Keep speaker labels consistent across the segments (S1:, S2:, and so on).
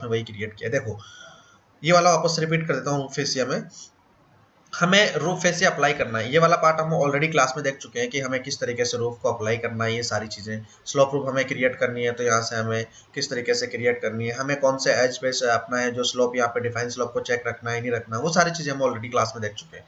S1: वही क्रिएट किया। देखो ये वाला वापस रिपीट कर देता हूँ रूफ फेसिया में। हमें रूफ फेसिया अप्लाई करना है, ये वाला पार्ट हम ऑलरेडी क्लास में देख चुके हैं कि हमें किस तरीके से रूफ को अप्लाई करना है। ये सारी चीजें स्लोप रूफ हमें क्रिएट करनी है, तो यहाँ से हमें किस तरीके से क्रिएट करनी है, हमें कौन से एज पे से अपना है जो स्लोप यहाँ पे डिफाइन स्लोप को चेक रखना है नहीं रखना, वो सारी चीजें हम ऑलरेडी क्लास में देख चुके हैं।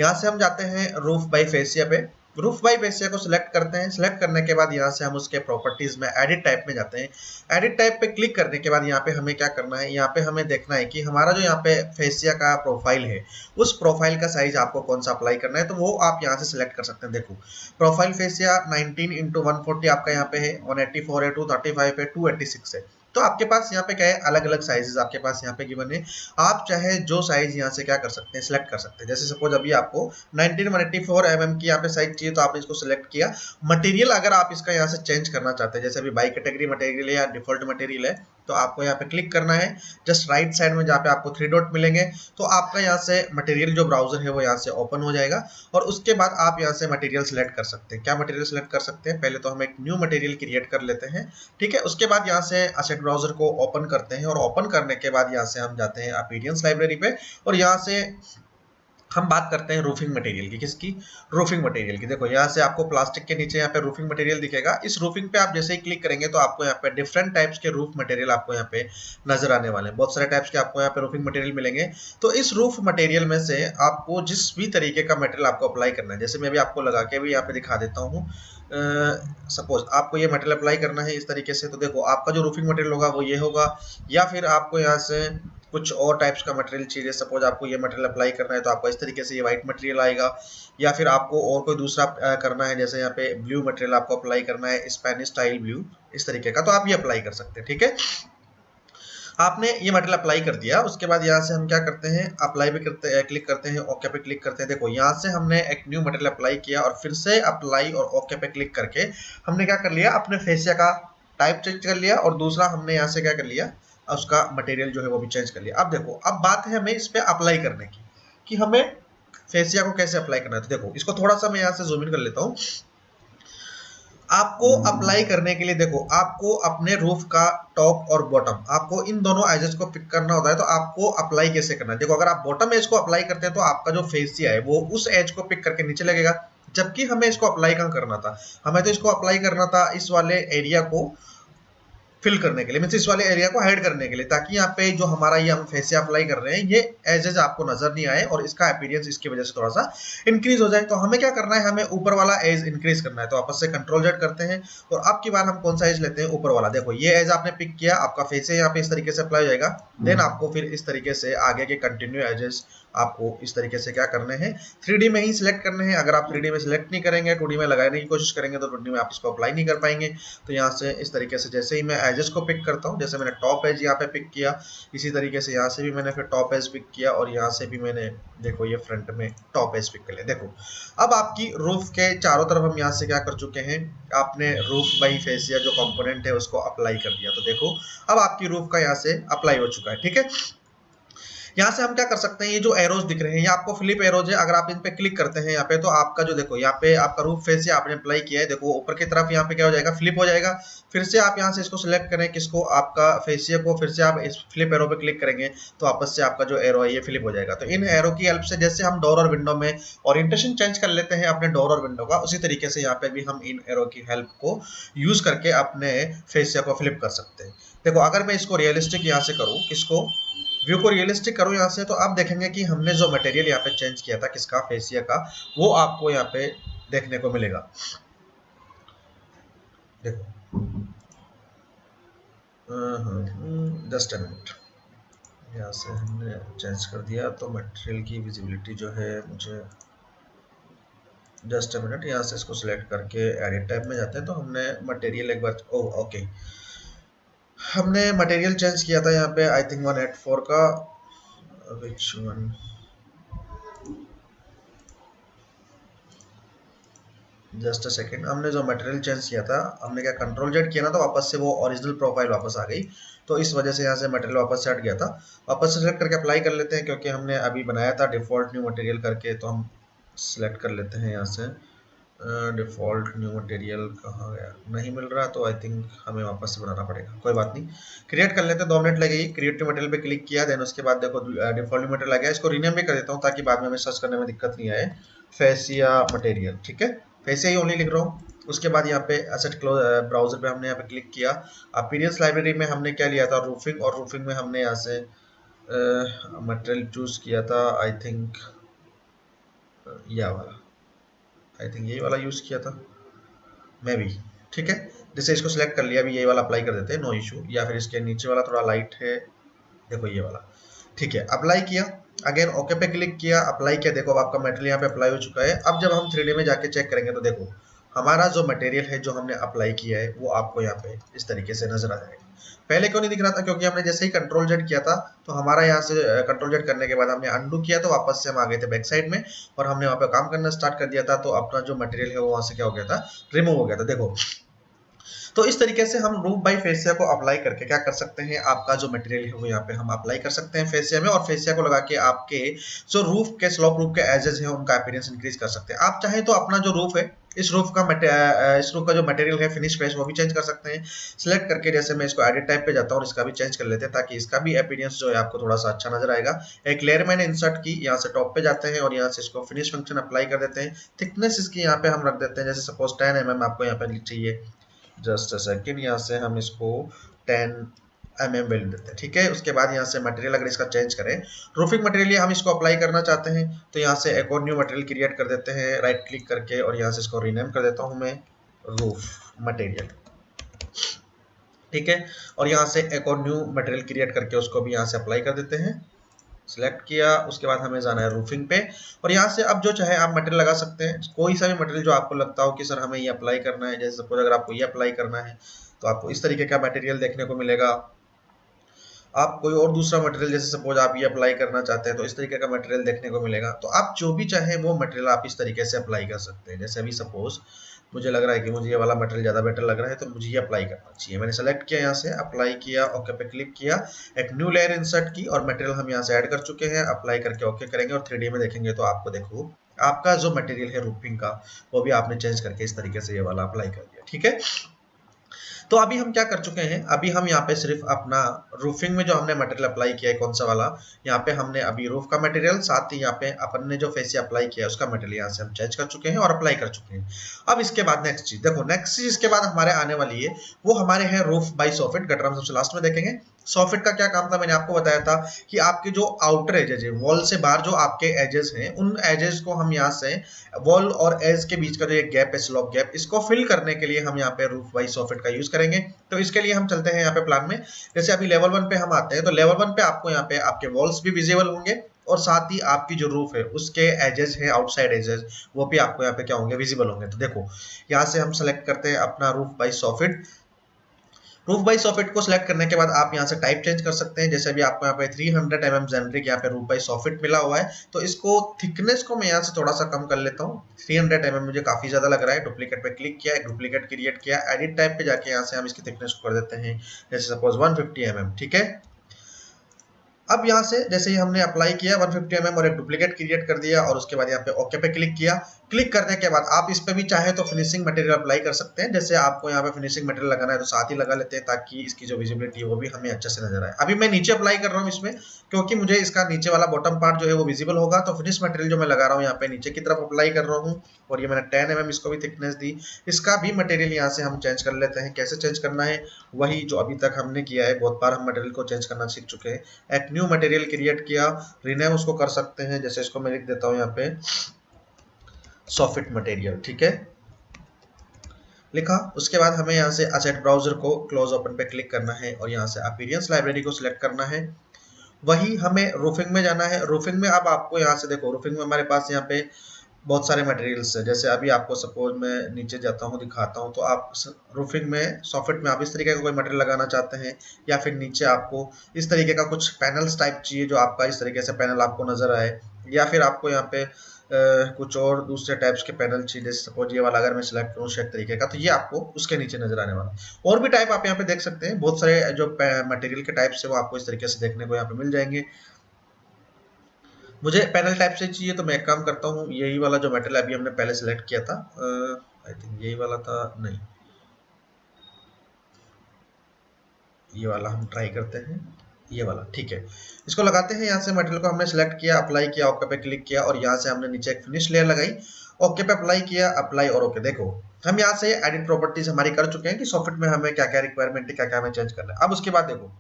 S1: यहाँ से हम जाते हैं रूफ बाई फेसिया पे। रूफ बाई फेसिया को सिलेक्ट करते हैं। सिलेक्ट करने के बाद यहाँ से हम उसके प्रॉपर्टीज में एडिट टाइप में जाते हैं। एडिट टाइप पे क्लिक करने के बाद यहाँ पे हमें क्या करना है, यहाँ पे हमें देखना है कि हमारा जो यहाँ पे फेसिया का प्रोफाइल है उस प्रोफाइल का साइज आपको कौन सा अप्लाई करना है, तो वो आप यहाँ से सिलेक्ट कर सकते हैं। देखो प्रोफाइल फेसिया 19x140 आपका यहाँ पे है, 184 है, 235 है, 286 है। तो आपके पास यहाँ पे क्या है, अलग अलग साइजेस आपके पास यहाँ पे गिवन है। आप चाहे जो साइज यहाँ से क्या कर सकते हैं, सिलेक्ट कर सकते हैं। जैसे सपोज अभी आपको 184 mm की यहाँ पे साइज चाहिए, तो आपने इसको सिलेक्ट किया। मटेरियल अगर आप इसका यहाँ से चेंज करना चाहते हैं, जैसे अभी बाई कैटेगरी मटेरियल है या डिफॉल्ट मटेरियल है, तो आपको यहाँ पे क्लिक करना है। जस्ट राइट साइड में जहाँ पे आपको 3 डॉट मिलेंगे, तो आपका यहाँ से मटेरियल जो ब्राउजर है वो यहाँ से ओपन हो जाएगा। और उसके बाद आप यहाँ से मटेरियल सिलेक्ट कर सकते हैं। क्या मटेरियल सिलेक्ट कर सकते हैं, पहले तो हम एक न्यू मटेरियल क्रिएट कर लेते हैं, ठीक है। उसके बाद यहाँ से असेट ब्राउजर को ओपन करते हैं, और ओपन करने के बाद यहाँ से हम जाते हैं अपीरियंस लाइब्रेरी पे, और यहाँ से हम बात करते हैं रूफिंग मटेरियल की। किसकी, रूफिंग मटेरियल की। देखो यहाँ से आपको प्लास्टिक के नीचे यहाँ पे रूफिंग मटेरियल दिखेगा। इस रूफिंग पे आप जैसे ही क्लिक करेंगे तो आपको यहाँ पे डिफरेंट टाइप्स के रूफ मटेरियल आपको यहाँ पे नजर आने वाले हैं। बहुत सारे टाइप्स के आपको यहाँ पे रूफिंग मटेरियल मिलेंगे। तो इस रूफ मटेरियल में से आपको जिस भी तरीके का मटेरियल आपको अप्लाई करना है, जैसे मैं भी आपको लगा के भी यहाँ पे दिखा देता हूँ। सपोज आपको ये मटेरियल अप्लाई करना है इस तरीके से, तो देखो आपका जो रूफिंग मटेरियल होगा वो ये होगा। या फिर आपको यहाँ से कुछ और टाइप्स का मटेरियल चाहिए, सपोज आपको ये मटेरियल अप्लाई करना है तो आपको इस तरीके से ये व्हाइट मटेरियल आएगा। या फिर आपको और कोई दूसरा करना है, जैसे यहाँ पे ब्लू मटेरियल आपको अप्लाई करना है, स्पेनिश स्टाइल ब्लू इस तरीके का, तो आप ये अप्लाई कर सकते हैं, ठीक है। आपने ये मटेरियल अप्लाई कर दिया, उसके बाद यहाँ से हम क्या करते हैं, अप्लाई भी करते हैं, क्लिक करते हैं, ओके पे क्लिक करते हैं। देखो यहाँ से हमने एक न्यू मटेरियल अप्लाई किया, और फिर से अप्लाई और ओके पे क्लिक करके हमने क्या कर लिया, अपने फेसिया का टाइप चेंज कर लिया, और दूसरा हमने यहाँ से क्या कर लिया, उसका मटेरियल जो है वो भी चेंज कर लिया। अब देखो अब बात है हमें इस पे अप्लाई करने की, कि हमें फेसिया को कैसे अप्लाई करना है। तो देखो इसको थोड़ा सा मैं यहाँ से जूम इन कर लेता हूँ। आपको अप्लाई करने के लिए देखो आपको अपने रूफ का टॉप और बॉटम, आपको इन दोनों एजेस को पिक करना होता है। तो आपको अप्लाई कैसे करना है, देखो अगर आप बॉटम एज को अप्लाई करते हैं तो आपका जो फेसिया है वो उस एज को पिक करके नीचे लगेगा। जबकि हमें इसको अप्लाई कहाँ करना था, हमें तो इसको अप्लाई करना था इस वाले एरिया को फिल करने के लिए, मींस इस वाले एरिया को हाइड करने के लिए, ताकि यहाँ पे जो हमारा ये हम फेसिया अप्लाई कर रहे हैं ये एजेस आपको नजर नहीं आए, और इसका अपीयरेंस इसकी वजह से थोड़ा सा इंक्रीज हो जाए। तो हमें क्या करना है, हमें ऊपर वाला एज इंक्रीज करना है। तो आपस से कंट्रोल जेड करते हैं, और अब की बार हम कौन सा एज लेते हैं, ऊपर वाला। देखो ये एज आपने पिक किया, आपका फेसिया यहाँ पे इस तरीके से अप्लाई हो जाएगा। देन आपको फिर इस तरीके से आगे के कंटिन्यू एजेस आपको इस तरीके से क्या करने हैं, 3D में ही सिलेक्ट करने हैं। अगर आप 3D में सिलेक्ट नहीं करेंगे, 2D में लगाने की कोशिश करेंगे, तो 2D में आप इसको अप्लाई नहीं कर पाएंगे। तो यहाँ से इस तरीके से जैसे ही मैं एजेस को पिक करता हूँ, जैसे मैंने टॉप एज यहाँ पे पिक किया, इसी तरीके से यहाँ से भी मैंने फिर टॉप एज पिक किया, और यहाँ से भी मैंने देखो ये फ्रंट में टॉप एज पिक कर लिया। देखो अब आपकी रूफ के चारों तरफ हम यहाँ से क्या कर चुके हैं, आपने रूफ बाई फेसिया जो कंपोनेंट है उसको अप्लाई कर दिया। तो देखो अब आपकी रूफ का यहाँ से अप्लाई हो चुका है, ठीक है। यहाँ से हम क्या कर सकते हैं, ये जो एरोज दिख रहे हैं ये आपको फ्लिप एरोज है। अगर आप इन पे क्लिक करते हैं यहाँ पे, तो आपका जो देखो यहाँ पे आपका रूफ फेस आपने अप्लाई किया है, देखो ऊपर की तरफ यहाँ पे क्या हो जाएगा, फ्लिप हो जाएगा। फिर से आप यहाँ से इसको सिलेक्ट करें, किसको, आपका फेसिया को, फिर से आप इस फ्लिप एरो पे क्लिक करेंगे तो आपस से आपका जो एरो है ये फ्लिप हो जाएगा। तो इन एरो की हेल्प से जैसे हम डोर और विंडो में ओरिएंटेशन चेंज कर लेते हैं अपने डोर और विंडो का, उसी तरीके से यहाँ पे भी हम इन एरो की हेल्प को यूज करके अपने फेसिया को फ्लिप कर सकते हैं। देखो अगर मैं इसको रियलिस्टिक यहाँ से करूँ, किसको, व्यू को रियलिस्टिक करूं यहाँ से, तो आप देखेंगे कि हमने जो मटेरियल यहाँ पे चेंज किया था, किसका, फेसिया का, वो आपको यहाँ पे देखने को मिलेगा। देखो जस्ट अ मिनट, यहाँ से हमने चेंज कर दिया, तो मटेरियल की विजिबिलिटी जो है मुझे, जस्ट अ मिनट, यहाँ से इसको सिलेक्ट करके एडिट टैब में जाते हैं। तो हमने मटेरियल एक बार, ओके, हमने मटेरियल चेंज किया था यहाँ पे, आई थिंक 184 का, which one, just a second, हमने जो मटेरियल चेंज किया था, हमने क्या कंट्रोल जेड किया ना, तो वापस से वो ओरिजिनल प्रोफाइल वापस आ गई। तो इस वजह से यहाँ से मटेरियल वापस से हट गया था। वापस से सेलेक्ट करके अप्लाई कर लेते हैं, क्योंकि हमने अभी बनाया था डिफॉल्ट न्यू मटेरियल करके, तो हम सिलेक्ट कर लेते हैं यहाँ से डिफॉल्ट न्यू मटेरियल कहाँ गया, नहीं मिल रहा, तो आई थिंक हमें वापस से बनाना पड़ेगा, कोई बात नहीं। क्रिएट कर लेते हैं, 2 मिनट लगेगी। क्रिएट न्यू मटेरियल पे क्लिक किया, देन उसके बाद देखो डिफॉल्ट न्यू मटेरियल आ गया। इसको रीनेम भी कर देता हूँ ताकि बाद में हमें सर्च करने में दिक्कत नहीं आए। फेसिया मटेरियल, ठीक है, फेसिया ही ओनली लिख रहा हूँ। उसके बाद यहाँ पे एसेट क्लोज ब्राउजर पे हमने यहाँ पे क्लिक किया। अपीयरेंस लाइब्रेरी में हमने क्या लिया था, रूफिंग, और रूफिंग में हमने यहाँ से मटेरियल चूज किया था, आई थिंक यह वाला, आई थिंक यही वाला यूज किया था मैं भी, ठीक है। जैसे इसको सिलेक्ट कर लिया, अभी ये वाला अप्लाई कर देते हैं, नो इशू। या फिर इसके नीचे वाला थोड़ा लाइट है, देखो ये वाला, ठीक है। अप्लाई किया, अगेन ओके पे क्लिक किया, अप्लाई किया, देखो अब आपका मटेरियल यहाँ पे अप्लाई हो चुका है। अब जब हम 3D में जाके चेक करेंगे तो देखो हमारा जो मटेरियल है जो हमने अप्लाई किया है वो आपको यहाँ पे इस तरीके से नजर आ जाएगा। पहले क्यों नहीं दिख रहा था, क्योंकि हमने जैसे ही कंट्रोल जेड किया था तो हमारा यहाँ से कंट्रोल जेड करने के बाद हमने अंडू किया तो वापस से हम आ गए थे बैक साइड में, और हमने वहाँ पे काम करना स्टार्ट कर दिया था, तो अपना जो मटेरियल है वो वहाँ से क्या हो गया था, रिमूव हो गया था, देखो। तो इस तरीके से हम रूफ बाई फेसिया को अप्लाई करके क्या कर सकते हैं, आपका जो मटेरियल है वो यहाँ पे हम अप्लाई कर सकते हैं फेसिया में, और फेसिया को लगा के आपके जो रूफ के स्लोप रूफ के एजेस हैं उनका अपीयरेंस इंक्रीज कर सकते हैं। आप चाहे तो अपना जो रूफ है इस रूफ का जो मटेरियल है फिनिश फेस वो भी चेंज कर सकते हैं सिलेक्ट करके। जैसे मैं इसको एडिट टाइप पे जाता हूँ और इसका भी चेंज कर लेते हैं ताकि इसका भी अपीयरेंस जो है आपको थोड़ा सा अच्छा नजर आएगा। एक लेयर मैंने इंसर्ट की, यहाँ से टॉप पे जाते हैं और यहाँ से इसको फिनिश फंक्शन अप्लाई कर देते हैं। थिकनेस इसकी यहाँ पे हम रख देते हैं, जैसे सपोज 10 mm आपको यहाँ पे चाहिए, जस्ट अ सेकेंड, यहाँ से हम इसको 10 mm वैल्यू देते हैं, ठीक है। उसके बाद यहाँ से मटेरियल अगर इसका चेंज करें, रूफिंग मटेरियल हम इसको अप्लाई करना चाहते हैं तो यहाँ से एक और न्यू मटेरियल क्रिएट कर देते हैं राइट क्लिक करके, और यहाँ से इसको रीनेम कर देता हूँ मैं रूफ मटेरियल, ठीक है। और यहाँ से एक और न्यू मटेरियल क्रिएट करके उसको भी यहाँ से अप्लाई कर देते हैं। सिलेक्ट किया, उसके बाद हमें जाना है रूफिंग पे, और यहाँ से अब जो चाहे आप मटेरियल लगा सकते हैं, कोई सा भी मटेरियल जो आपको लगता हो कि सर हमें ये अप्लाई करना है। जैसे सपोज अगर आपको ये अप्लाई करना है तो आपको इस तरीके का मटेरियल देखने को मिलेगा। आप कोई और दूसरा मटेरियल, जैसे सपोज आप ये अप्लाई करना चाहते हैं तो इस तरीके का मटेरियल देखने को मिलेगा। तो आप जो भी चाहे वो मटेरियल आप इस तरीके से अप्लाई कर सकते हैं। जैसे अभी सपोज मुझे लग रहा है कि मुझे ये वाला मटेरियल ज़्यादा बेटर लग रहा है तो मुझे ये अप्लाई करना चाहिए। मैंने सेलेक्ट किया, यहाँ से अप्लाई किया, ओके पे क्लिक किया, एक न्यू लेयर इंसर्ट की और मटेरियल हम यहाँ से ऐड कर चुके हैं। अप्लाई करके ओके करेंगे और 3D में देखेंगे तो आपको देखो आपका जो मटेरियल है रूफिंग का वो भी आपने चेंज करके इस तरीके से ये वाला अप्लाई कर दिया, ठीक है। तो अभी हम क्या कर चुके हैं, अभी हम यहाँ पे सिर्फ अपना रूफिंग में जो हमने मटेरियल अप्लाई किया है कौन सा वाला, यहाँ पे हमने अभी रूफ का मटेरियल, साथ ही यहाँ पे अपन ने जो फेसिया अप्लाई किया है उसका मटेरियल यहाँ से हम चेंज कर चुके हैं और अप्लाई कर चुके हैं। अब इसके बाद नेक्स्ट चीज देखो, नेक्स्ट चीज इसके बाद हमारे आने वाली है वो हमारे है रूफ बाई सॉफिट। गटर हम सबसे लास्ट में देखेंगे। सॉफिट का क्या काम था, मैंने आपको बताया था कि आपके जो आउटर एजेस है, वॉल से बाहर जो आपके एजेस हैं, उन एजेस को हम यहाँ से वॉल और एज के बीच का जो एक गैप है, स्लॉप गैप, इसको फिल करने के लिए हम यहाँ पे रूफ बाई सॉफिट का यूज करेंगे। तो इसके लिए हम चलते हैं यहाँ पे प्लान में। जैसे अभी लेवल 1 पे हम आते हैं तो लेवल 1 पे आपको यहाँ पे आपके वॉल्स भी विजिबल होंगे और साथ ही आपकी जो रूफ है उसके एजेस है, आउटसाइड एजेस, वो भी आपको यहाँ पे क्या होंगे, विजिबल होंगे। तो देखो यहाँ से हम सेलेक्ट करते हैं अपना roof by soffit. Roof by soffit को सिलेक्ट करने के बाद आप यहाँ से टाइप चेंज कर सकते हैं। जैसे भी आपको यहाँ पे 300 mm जेनरिक यहाँ पे रूफ बाई सॉफिट मिला हुआ है, तो इसको थिकनेस को मैं यहाँ से थोड़ा सा कम कर लेता हूँ। 300 mm मुझे काफी ज्यादा लग रहा है। डुप्लीकेट पे क्लिक किया, एक डुप्लीकेट क्रिएट किया, एडिट टाइप पे जाके यहाँ से हम इसकी थिकनेस को कर देते हैं जैसे सपोज 150 mm, ठीक है। अब यहाँ से जैसे ही हमने अप्लाई किया 150 mm और एक डुप्लीकेट क्रिएट कर दिया और उसके बाद यहाँ पे ओके पे क्लिक किया। क्लिक करने के बाद आप इस पे भी चाहे तो फिनिशिंग मटेरियल अप्लाई कर सकते हैं। जैसे आपको यहाँ पे फिनिशिंग मटेरियल लगाना है तो साथ ही लगा लेते हैं ताकि इसकी जो विजिबिलिटी है वो भी हमें अच्छे से नजर आए। अभी मैं नीचे अप्लाई कर रहा हूँ इसमें क्योंकि मुझे इसका नीचे वाला बॉटम पार्ट जो है वो विजिबल होगा। तो फिनिश मटेरियल जो मैं लगा रहा हूँ यहाँ पे नीचे की तरफ अप्लाई कर रहा हूँ और ये मैंने 10 mm इसको भी थिकनेस दी। इसका भी मटेरियल यहाँ से हम चेंज कर लेते हैं। कैसे चेंज करना है, वही जो अभी तक हमने किया है, बहुत बार हम मटेरियल को चेंज करना सीख चुके हैं। एक न्यू मटेरियल क्रिएट किया, रीनेम उसको कर सकते हैं। जैसे इसको मैं लिख देता हूँ यहाँ पे सॉफिट मटेरियल, ठीक है, लिखा। उसके बाद हमें यहाँ से असेट ब्राउजर को क्लोज ओपन पे क्लिक करना है और यहाँ से अपीयरेंस लाइब्रेरी को सिलेक्ट करना है। वही हमें रूफिंग में जाना है। रूफिंग में अब आपको यहाँ से देखो, रूफिंग में हमारे पास यहाँ पे बहुत सारे मटेरियल्स है। जैसे अभी आपको सपोज मैं नीचे जाता हूँ दिखाता हूँ, तो आप रूफिंग में सॉफिट में आप इस तरीके का कोई मटेरियल लगाना चाहते हैं या फिर नीचे आपको इस तरीके का कुछ पैनल्स टाइप चाहिए जो आपका इस तरीके से पैनल आपको नजर आए, या फिर आपको यहाँ पे कुछ और दूसरे टाइप्स के पैनल चाहिए। जैसे सपोज ये वाला अगर मैं सिलेक्ट करूँ शेक तरीके का, तो ये आपको उसके नीचे नजर आने वाला। और भी टाइप आप यहाँ पे देख सकते हैं, बहुत सारे जो मटेरियल के टाइप्स है वो आपको इस तरीके से देखने को यहाँ पे मिल जाएंगे। मुझे पैनल टाइप से चाहिए, तो मैं एक काम करता हूँ, यही वाला जो मेटल अभी हमने पहले सेलेक्ट किया था, आई थिंक यही वाला था, नहीं ये वाला हम ट्राई करते हैं, ये वाला ठीक है। इसको लगाते हैं, यहाँ से मेटल को हमने सेलेक्ट किया, अप्लाई किया, ओके पे क्लिक किया, और यहाँ से हमने नीचे एक फिनिश लेयर लगाई, ओके पे अप्लाई किया, अप्लाई और ओके। देखो हम यहाँ से एडिट प्रॉपर्टीज हमारी कर चुके हैं कि सॉफ्टवेयर में हमें क्या क्या रिक्वायरमेंट है, क्या क्या हमें चेंज करना है। अब उसके बाद देखो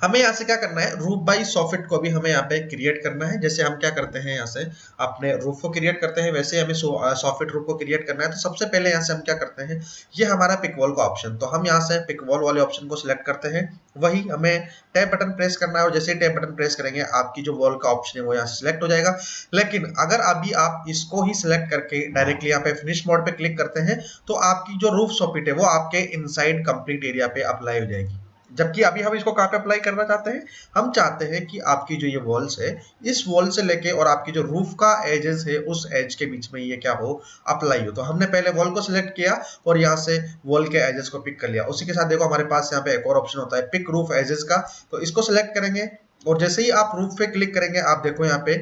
S1: हमें यहाँ से क्या करना है, रूफ बाई सॉफिट को भी हमें यहाँ पे क्रिएट करना है। जैसे हम क्या करते हैं, यहाँ से अपने रूफ को क्रिएट करते हैं, वैसे हमें सॉफिट रूफ को क्रिएट करना है। तो सबसे पहले यहाँ से हम क्या करते हैं, ये हमारा पिक वॉल का ऑप्शन, तो हम यहाँ से पिक वॉल वाले ऑप्शन को सिलेक्ट करते हैं। वही हमें टैब बटन प्रेस करना है, और जैसे ही टैब बटन प्रेस करेंगे आपकी जो वॉल का ऑप्शन है वो यहाँ से सिलेक्ट हो जाएगा। लेकिन अगर अभी आप इसको ही सिलेक्ट करके डायरेक्टली यहाँ पे फिनिश मोड पे क्लिक करते हैं, तो आपकी जो रूफ सॉफिट है वो आपके इनसाइड कंप्लीट एरिया पे अप्लाई हो जाएगी। जबकि अभी हम इसको कहाँ पे अप्लाई करना चाहते हैं, हम चाहते हैं कि आपकी जो ये वॉल्स है, इस वॉल से लेके और आपकी जो रूफ का एजेस है उस एज के बीच में ये क्या हो, अप्लाई हो। तो हमने पहले वॉल को सिलेक्ट किया और यहाँ से वॉल के एजेस को पिक कर लिया। उसी के साथ देखो हमारे पास यहाँ पे एक और ऑप्शन होता है पिक रूफ एजेस का, तो इसको सिलेक्ट करेंगे और जैसे ही आप रूफ पे क्लिक करेंगे, आप देखो यहाँ पे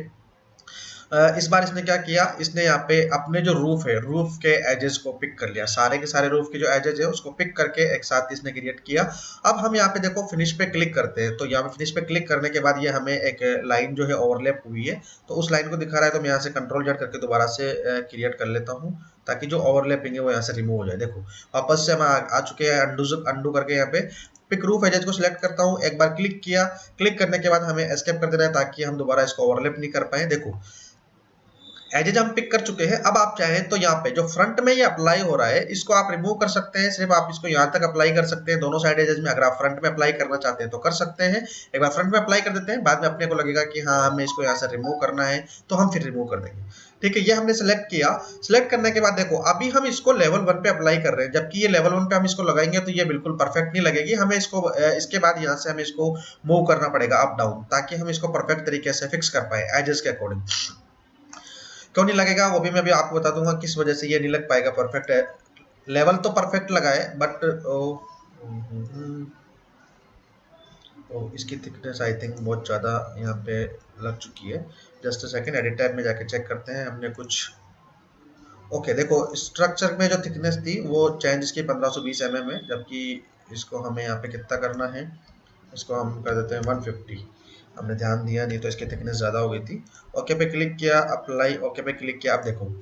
S1: इस बार इसने क्या किया, इसने यहाँ पे अपने जो रूफ है, रूफ के एजेस को पिक कर लिया, सारे के सारे रूफ के जो एजेस है उसको पिक करके एक साथ इसने क्रिएट किया। अब हम यहाँ पे देखो फिनिश पे क्लिक करते हैं, तो यहाँ पे फिनिश पे क्लिक करने के बाद ये हमें एक लाइन जो है ओवरलैप हुई है, तो उस लाइन को दिखा रहा है। तो मैं यहाँ से कंट्रोल जेड करके दोबारा से क्रिएट कर लेता हूँ, ताकि जो ओवरलैपिंग है वो यहाँ से रिमूव हो जाए। देखो वापस से हम आ चुके हैं, अंडू करके यहाँ पे पिक रूफ एजेस को सिलेक्ट करता हूँ, एक बार क्लिक किया, क्लिक करने के बाद हमें एस्केप कर देना है ताकि हम दोबारा इसको ओवरलैप नहीं कर पाए। देखो एजेज हम पिक कर चुके हैं। अब आप चाहें तो यहाँ पे जो फ्रंट में ये अप्लाई हो रहा है इसको आप रिमूव कर सकते हैं, सिर्फ आप इसको यहाँ तक अप्लाई कर सकते हैं दोनों साइड एजेज में। अगर आप फ्रंट में अप्लाई करना चाहते हैं तो कर सकते हैं, एक बार फ्रंट में अप्लाई कर देते हैं, बाद में अपने को लगेगा कि हाँ हमें इसको यहाँ से रिमूव करना है तो हम फिर रिमूव कर देंगे। ठीक है, ये हमने सेलेक्ट किया। सेलेक्ट करने के बाद देखो अभी हम इसको लेवल 1 पे अप्लाई कर रहे हैं, जबकि ये लेवल 1 पे हम इसको लगाएंगे तो ये बिल्कुल परफेक्ट नहीं लगेगी। हमें इसको इसके बाद यहाँ से हमें इसको मूव करना पड़ेगा अप डाउन, ताकि हम इसको परफेक्ट तरीके से फिक्स कर पाए एजेस के अकॉर्डिंग। क्यों नहीं लगेगा वो भी मैं भी आपको बता दूंगा किस वजह से ये नहीं लग पाएगा परफेक्ट है। लेवल तो परफेक्ट लगा है बट इसकी थिकनेस आई थिंक बहुत ज़्यादा यहाँ पे लग चुकी है। Just a second, edit tab में जाके चेक करते हैं हमने कुछ। ओके देखो स्ट्रक्चर में जो थिकनेस थी वो चेंज इसकी 1520 mm है, जबकि इसको हमें यहाँ पे कितना करना है, इसको हम कर देते हैं 150। हमने ध्यान दिया नहीं तो इसकी थिकनेस ज़्यादा हो गई थी। ओके पे क्लिक किया, अप्लाई ओके पे क्लिक किया। अब देखो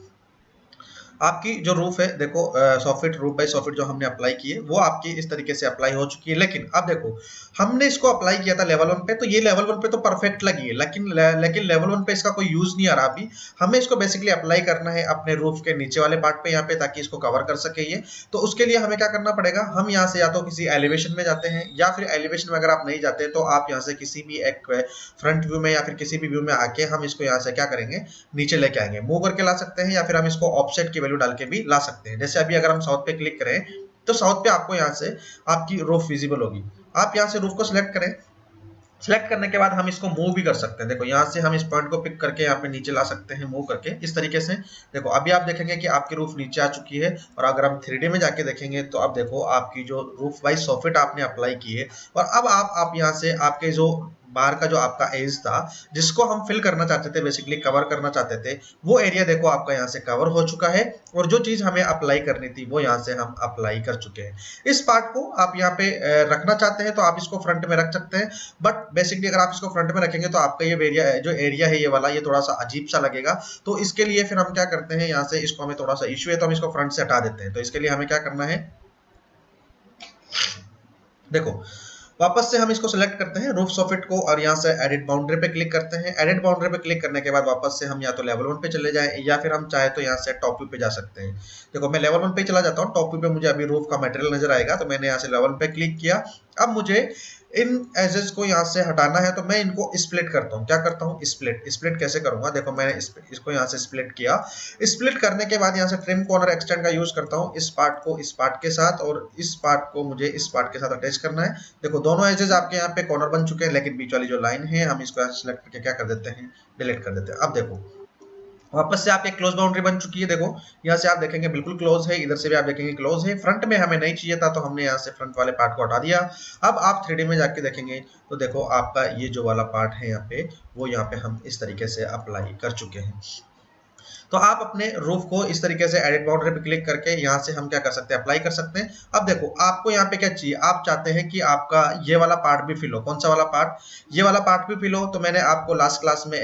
S1: आपकी जो रूफ है, देखो सॉफिट रूफ बाई सॉफिट जो हमने अप्लाई की है वो आपकी इस तरीके से अप्लाई हो चुकी है। लेकिन अब देखो हमने इसको अप्लाई किया था लेवल 1 पे, तो ये लेवल 1 पे तो परफेक्ट लगी है, लेकिन लेवल 1 पे इसका कोई यूज नहीं आ रहा अभी। हमें इसको बेसिकली अप्लाई करना है अपने रूफ के नीचे वाले पार्ट पे यहाँ पे, ताकि इसको कवर कर सके ये। तो उसके लिए हमें क्या करना पड़ेगा, हम यहाँ से या तो किसी एलिवेशन में जाते हैं, या फिर एलिवेशन में अगर आप नहीं जाते तो आप यहाँ से किसी भी एक फ्रंट व्यू में या फिर किसी भी व्यू में आके हम इसको यहाँ से क्या करेंगे, नीचे लेके आएंगे, मूव करके ला सकते हैं, या फिर हम इसको ऑफसेट की वैल्यू डाल के भी ला सकते हैं। जैसे अभी अगर हम साउथ पे क्लिक करें तो साउथ पे आपको यहाँ से आपकी रूफ विजिबल होगी। आप यहाँ से रूफ को सिलेक्ट करें, सिलेक्ट करने के बाद हम इसको मूव भी कर सकते हैं। देखो यहाँ से हम इस पॉइंट को पिक करके यहाँ पे नीचे ला सकते हैं मूव करके इस तरीके से। देखो अभी आप देखेंगे कि आपकी रूफ नीचे आ चुकी है, और अगर हम 3D में जाके देखेंगे तो अब देखो आपकी जो रूफ वाइज सॉफिट आपने अप्लाई की है, और अब आप यहाँ से आपके जो बाहर का जो आपका एज था जिसको हम फिल करना चाहते थे, बेसिकली कवर करना चाहते थे, वो एरिया देखो आपका यहाँ से कवर हो चुका है, और जो चीज हमें अप्लाई करनी थी वो यहाँ से हम अप्लाई कर चुके हैं। इस पार्ट को आप यहाँ पे रखना चाहते हैं तो आप इसको फ्रंट में रख सकते हैं, बट बेसिकली अगर आप इसको फ्रंट में रखेंगे तो आपका ये एरिया जो एरिया है ये वाला, ये थोड़ा सा अजीब सा लगेगा। तो इसके लिए फिर हम क्या करते हैं, यहाँ से इसको हमें थोड़ा सा इश्यू है तो हम इसको फ्रंट से हटा देते हैं। तो इसके लिए हमें क्या करना है, देखो वापस से हम इसको सिलेक्ट करते हैं रूफ सॉफिट को, और यहाँ से एडिट बाउंड्री पे क्लिक करते हैं। एडिट बाउंड्री पे क्लिक करने के बाद वापस से हम या तो लेवल 1 पे चले जाएं, या फिर हम चाहे तो यहाँ से टॉप व्यू पे जा सकते हैं। देखो मैं लेवल 1 पे चला जाता हूँ, टॉप व्यू पे मुझे अभी रूफ का मटेरियल नजर आएगा, तो मैंने यहाँ से लेवल 1 पे क्लिक किया। अब मुझे इन एजेस को यहाँ से हटाना है, तो मैं इनको स्प्लिट करता हूँ। क्या करता हूँ, स्प्लिट। स्प्लिट कैसे करूंगा, देखो मैंने इसको यहाँ से स्प्लिट किया। स्प्लिट करने के बाद यहाँ से ट्रिम कॉर्नर एक्सटेंड का यूज करता हूँ, इस पार्ट को इस पार्ट के साथ, और इस पार्ट को मुझे इस पार्ट के साथ अटैच करना है। देखो दोनों एजेस आपके यहाँ पे कॉर्नर बन चुके हैं, लेकिन बीच वाली जो लाइन है हम इसको सेलेक्ट करके क्या कर देते हैं, डिलीट कर देते हैं। अब देखो वापस से आपकी क्लोज बाउंड्री बन चुकी है। देखो यहाँ से आप देखेंगे बिल्कुल क्लोज है, इधर से भी आप देखेंगे क्लोज है। फ्रंट में हमें नहीं चाहिए था तो हमने यहाँ से फ्रंट वाले पार्ट को हटा दिया। अब आप 3D में जाके देखेंगे तो देखो आपका ये जो वाला पार्ट है यहाँ पे, वो यहाँ पे हम इस तरीके से अप्लाई कर चुके हैं। तो आप अपने रूफ को इस तरीके से एडिट बाउंड्री पे क्लिक करके यहाँ से हम क्या कर सकते हैं, अप्लाई कर सकते हैं। अब देखो आपको यहाँ पे क्या चाहिए, आप चाहते हैं कि आपका ये वाला पार्ट भी फिल हो। कौन सा वाला पार्ट, ये वाला पार्ट भी फिल हो। तो मैंने आपको लास्ट क्लास में